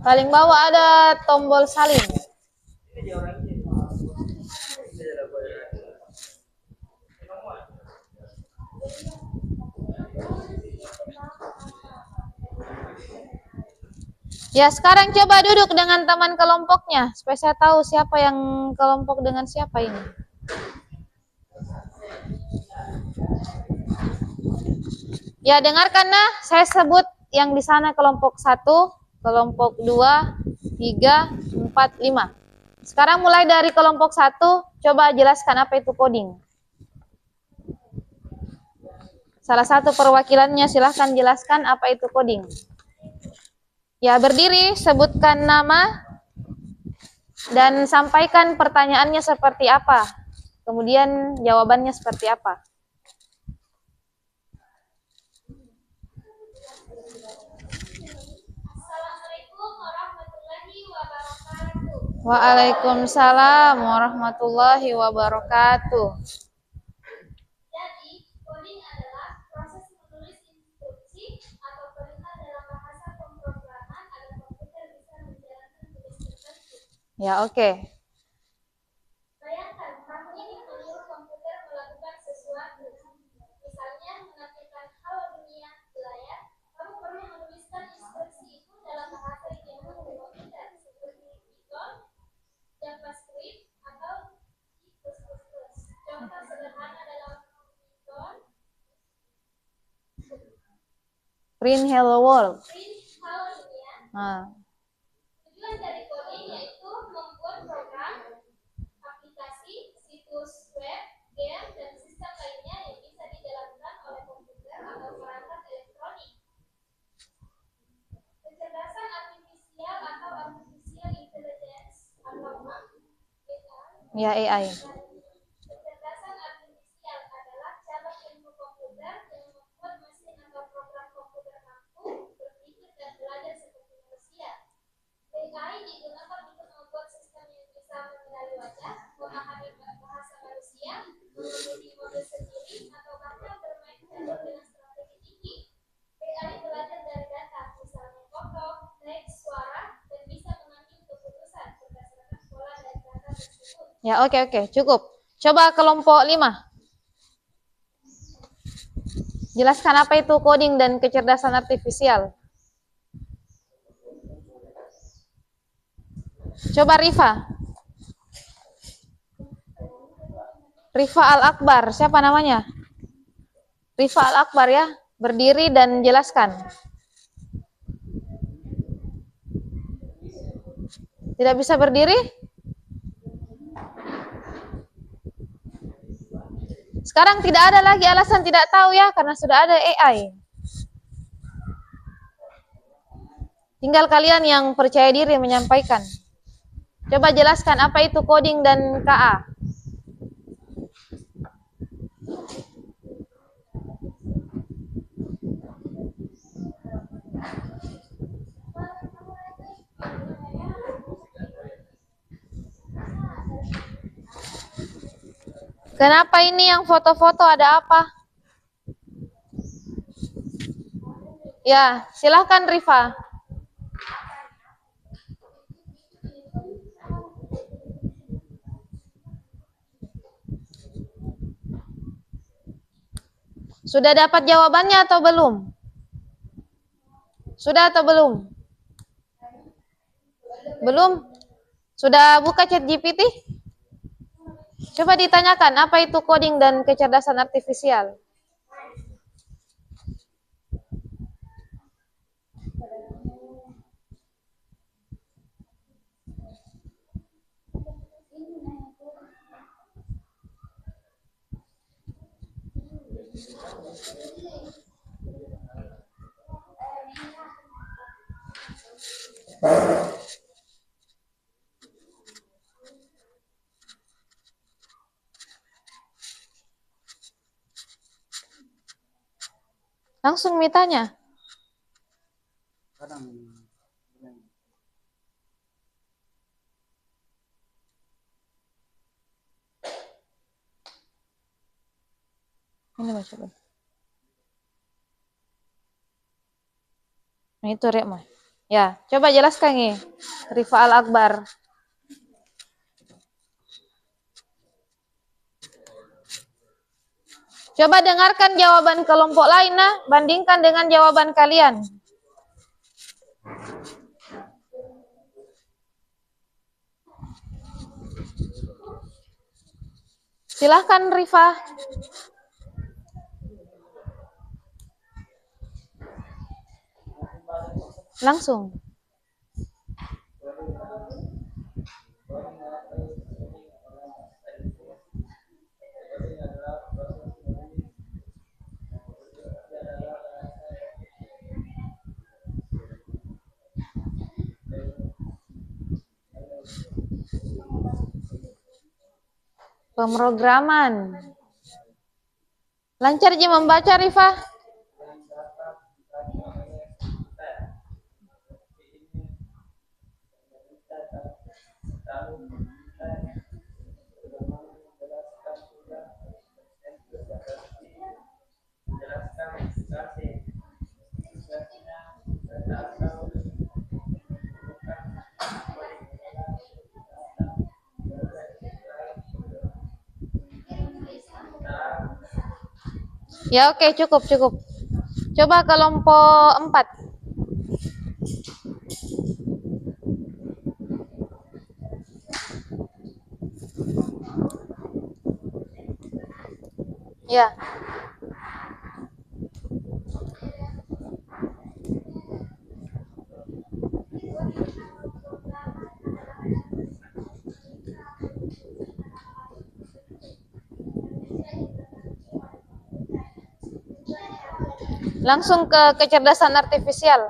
Paling bawah ada tombol salin. Ya, sekarang coba duduk dengan teman kelompoknya, supaya saya tahu siapa yang kelompok dengan siapa ini. Ya, dengarkan nah, saya sebut yang di sana kelompok 1, kelompok 2, 3, 4, 5. Sekarang mulai dari kelompok 1, coba jelaskan apa itu coding. Salah satu perwakilannya silahkan jelaskan apa itu coding. Ya, berdiri, sebutkan nama, dan sampaikan pertanyaannya seperti apa. Kemudian jawabannya seperti apa. Assalamualaikum warahmatullahi wabarakatuh. Waalaikumsalam warahmatullahi wabarakatuh. Jadi, coding adalah proses menulis instruksi atau perintah dalam bahasa pemrograman agar komputer bisa menjalankan tugas tertentu. Ya, oke. Bayangkan, kamu ingin menyuruh komputer melakukan sesuatu. Misalnya, menampilkan halo dunia di layar, kamu perlu menuliskan instruksi itu dalam bahasa yang dimaksud komputer, seperti Python, JavaScript, atau C++. Contoh sederhana dalam Python, Print hello world. print halo dunia. Nah, Tujuan dari coding yaitu membuat program, aplikasi, situs web, game, dan sistem lainnya yang bisa dijalankan oleh komputer atau perangkat elektronik. Kecerdasan artifisial atau artificial intelligence atau AI. ya AI. Kecerdasan artifisial adalah cabang ilmu komputer yang membuat mesin atau program komputer mampu berpikir dan belajar seperti manusia. AI digunakan untuk membuat sistem yang bisa mengenali wajah, memahami bahasa manusia, mengemudi mobil sendiri, atau bahkan bermain film dengan strategi tinggi. AI belajar dari data, misalnya foto, teks, suara, dan bisa mengambil keputusan berdasarkan pola dari data tersebut. Ya, oke, cukup. Coba kelompok 5. Jelaskan apa itu coding dan kecerdasan artifisial. Coba Rifa. Rifa Al-Akbar, siapa namanya? Rifa Al-Akbar ya, berdiri dan jelaskan. Tidak bisa berdiri? Sekarang tidak ada lagi alasan tidak tahu ya, karena sudah ada AI. Tinggal kalian yang percaya diri menyampaikan. Coba jelaskan apa itu coding dan KA. Kenapa ini yang foto-foto, ada apa? Ya, silahkan Rifa. Sudah dapat jawabannya atau belum? Sudah atau belum? Belum? Sudah buka chat GPT? Coba ditanyakan apa itu coding dan kecerdasan artifisial. Langsung mitanya. Ini baca coba. Nah, itu Rek mah. Ya, coba jelaskan nih. Rifa Al-Akbar. Coba dengarkan jawaban kelompok lain, nah. Bandingkan dengan jawaban kalian. Silahkan Rifa. Langsung. Pemrograman. Lancar Ji membaca Rifa? Ya oke, cukup. Coba kelompok 4. Ya. Langsung ke kecerdasan artifisial.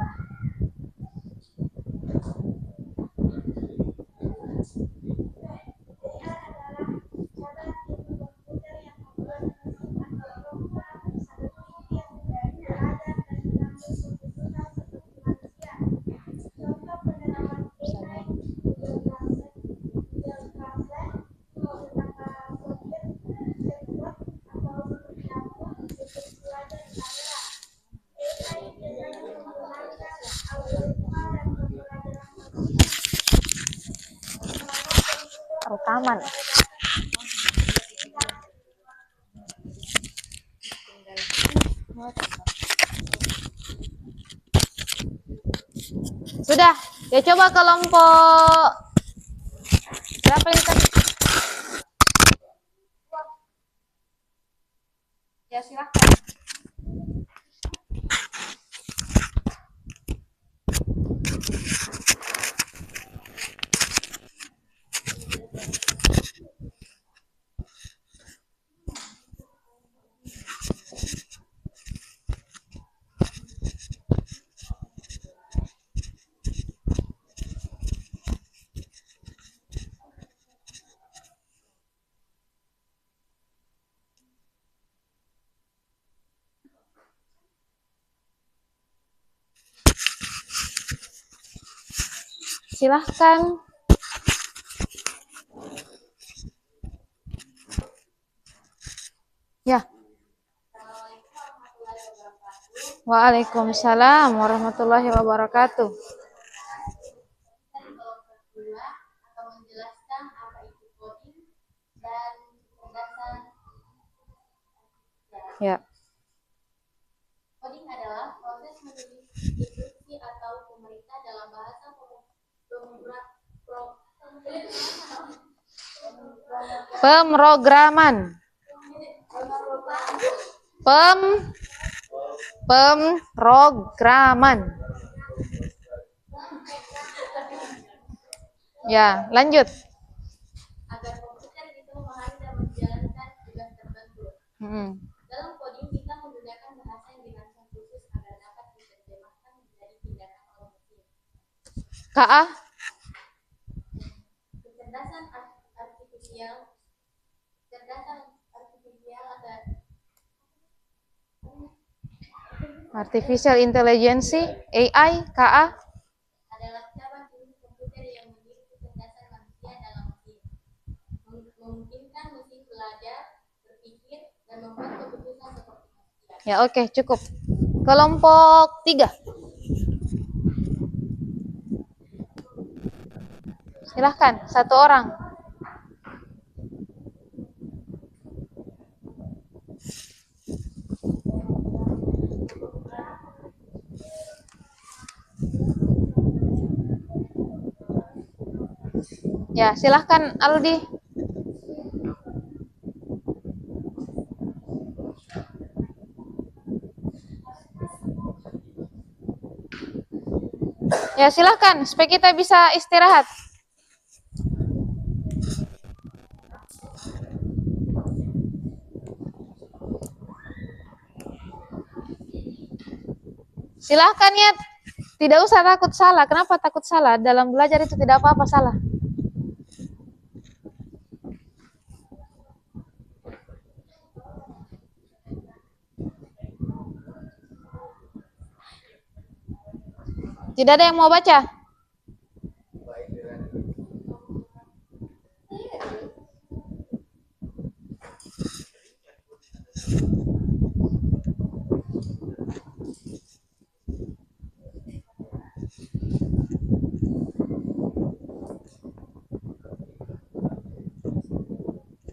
Rekaman. Sudah. Ya coba kelompok berapa ini tadi? Ya silakan. Silahkan. Ya. Waalaikumsalam warahmatullahi wabarakatuh. Atau menjelaskan apa itu coding dan kecerdasan. Ya. Coding adalah proses menulis instruksi atau pemerintah dalam bahasa Pemrograman. Pemrograman. Ya, lanjut. agar komputer bisa memahami dan menjalankan tugas tertentu. Dalam coding kita menggunakan bahasa yang dirancang khusus agar dapat diterjemahkan menjadi tindakan oleh mesin. KA. Kecerdasan artifisial agar Artificial Intelligence, AI, KA. adalah cabang jenis komputer yang memiliki kecerdasan manusia dalam mesin, memungkinkan mesin belajar, berpikir, dan membuat keputusan seperti manusia. Ya oke, cukup. Kelompok 3. Silahkan, satu orang. Ya, silahkan Aldi. Ya silahkan, supaya kita bisa istirahat. Silahkan ya, tidak usah takut salah. Kenapa takut salah? Dalam belajar itu tidak apa-apa salah. Tidak ada yang mau baca?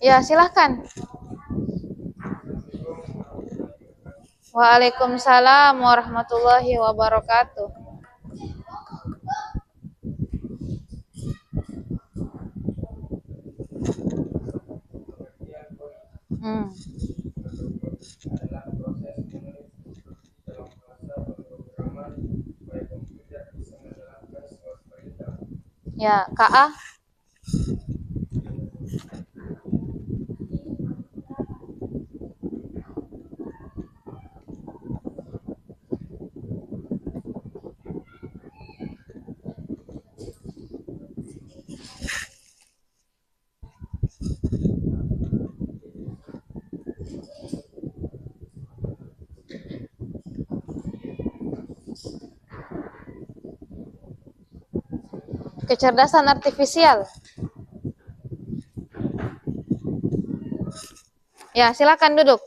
Ya, silahkan. Waalaikumsalam warahmatullahi wabarakatuh. Hmm. adalah proses menulis dalam bahasa pemrograman supaya komputer bisa menjalankan sebuah perintah. Ya, KA. Kecerdasan artifisial. Ya, silakan duduk.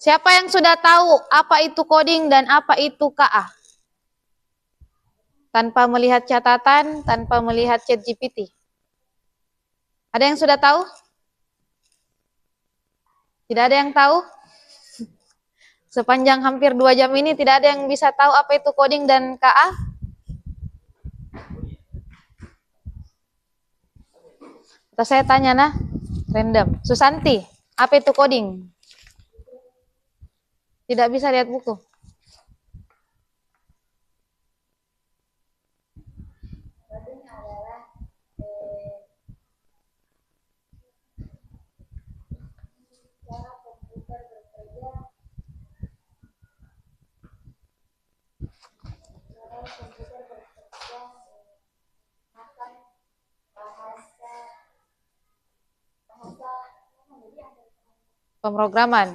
Siapa yang sudah tahu apa itu coding dan apa itu KA? Tanpa melihat catatan, tanpa melihat ChatGPT. Ada yang sudah tahu? Tidak ada yang tahu? Sepanjang hampir 2 jam ini tidak ada yang bisa tahu apa itu coding dan KA? Atau saya tanya nah, random. Susanti, apa itu coding? Tidak bisa lihat buku. Coding adalah cara komputer bekerja, akan bahasa bahasa Pemrograman.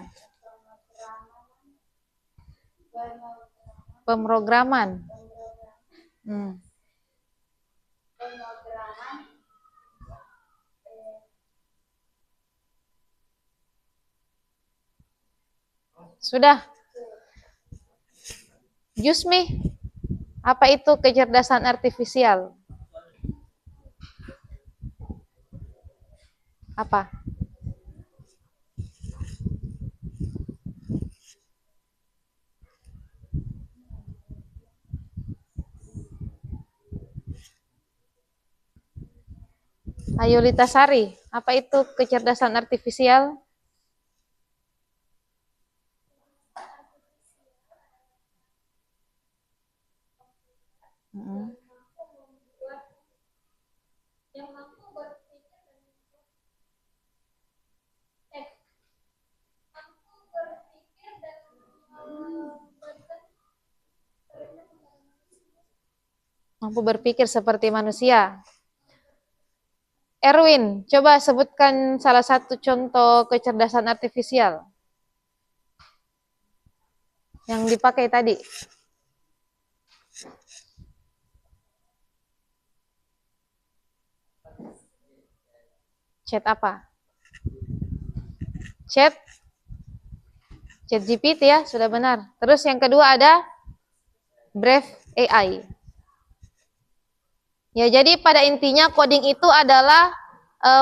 pemrograman Pemrograman. Hmm. pemrograman Sudah. Jusmi, apa itu kecerdasan artifisial? Apa? Ayo Lita Sari, apa itu kecerdasan artifisial? Hmm. yang mampu berpikir dan Mampu berpikir seperti manusia. Erwin, coba sebutkan salah satu contoh kecerdasan artifisial yang dipakai tadi. Chat apa? Chat GPT ya, sudah benar. Terus yang kedua ada Brave AI. Ya, jadi pada intinya coding itu adalah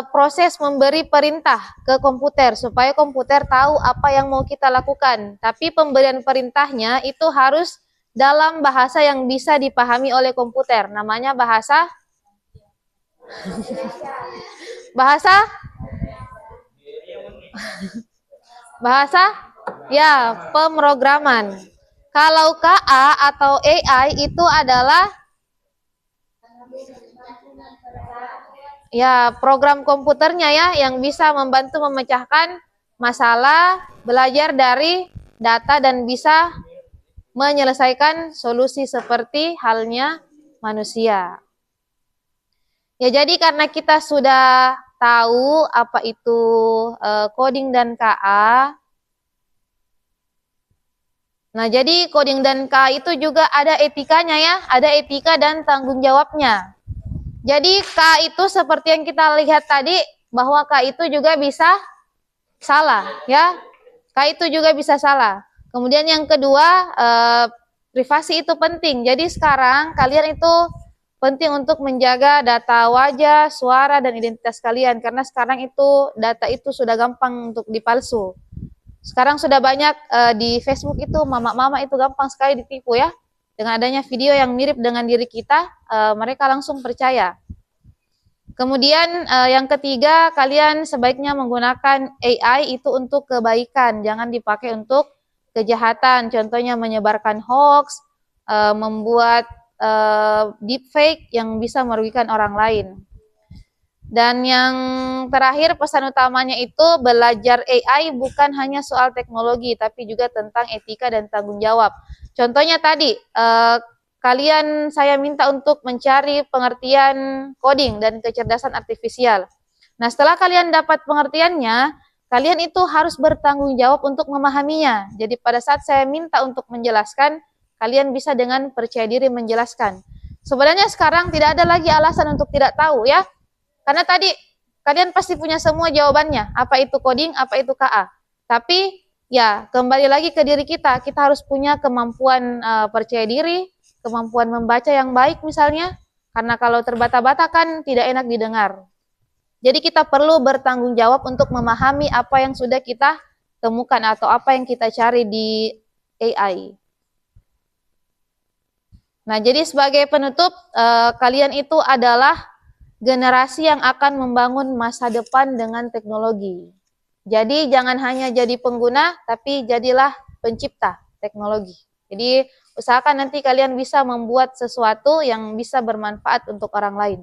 proses memberi perintah ke komputer supaya komputer tahu apa yang mau kita lakukan. Tapi pemberian perintahnya itu harus dalam bahasa yang bisa dipahami oleh komputer. Namanya bahasa bahasa bahasa ya pemrograman. Kalau KA atau AI itu adalah ya program komputernya ya yang bisa membantu memecahkan masalah, belajar dari data dan bisa menyelesaikan solusi seperti halnya manusia. Ya jadi karena kita sudah tahu apa itu coding dan KA. Nah, jadi coding dan KA itu juga ada etikanya ya, ada etika dan tanggung jawabnya. Jadi K itu seperti yang kita lihat tadi bahwa K itu juga bisa salah ya. K itu juga bisa salah. Kemudian yang kedua, privasi itu penting. Jadi sekarang kalian itu penting untuk menjaga data wajah, suara dan identitas kalian karena sekarang itu data itu sudah gampang untuk dipalsu. Sekarang sudah banyak di Facebook itu mama-mama itu gampang sekali ditipu ya. Dengan adanya video yang mirip dengan diri kita, mereka langsung percaya. Kemudian yang ketiga, kalian sebaiknya menggunakan AI itu untuk kebaikan, jangan dipakai untuk kejahatan. Contohnya menyebarkan hoax, membuat deepfake yang bisa merugikan orang lain. Dan yang terakhir pesan utamanya itu belajar AI bukan hanya soal teknologi, tapi juga tentang etika dan tanggung jawab. Contohnya tadi, kalian saya minta untuk mencari pengertian coding dan kecerdasan artifisial. Nah, setelah kalian dapat pengertiannya, kalian itu harus bertanggung jawab untuk memahaminya. Jadi pada saat saya minta untuk menjelaskan, kalian bisa dengan percaya diri menjelaskan. Sebenarnya sekarang tidak ada lagi alasan untuk tidak tahu ya. Karena tadi kalian pasti punya semua jawabannya, apa itu coding, apa itu KA. Tapi ya kembali lagi ke diri kita harus punya kemampuan percaya diri, kemampuan membaca yang baik misalnya, karena kalau terbata-bata kan tidak enak didengar. Jadi kita perlu bertanggung jawab untuk memahami apa yang sudah kita temukan atau apa yang kita cari di AI. Nah, jadi sebagai penutup, kalian itu adalah generasi yang akan membangun masa depan dengan teknologi. Jadi jangan hanya jadi pengguna, tapi jadilah pencipta teknologi. Jadi usahakan nanti kalian bisa membuat sesuatu yang bisa bermanfaat untuk orang lain.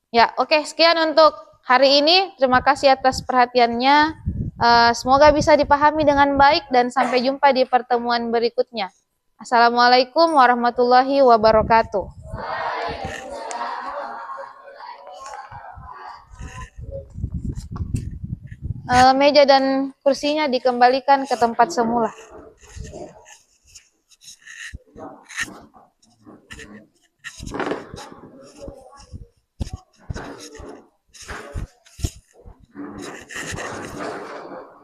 Ya, oke, sekian untuk hari ini. Terima kasih atas perhatiannya. Semoga bisa dipahami dengan baik dan sampai jumpa di pertemuan berikutnya. Assalamualaikum warahmatullahi wabarakatuh. Meja dan kursinya dikembalikan ke tempat semula.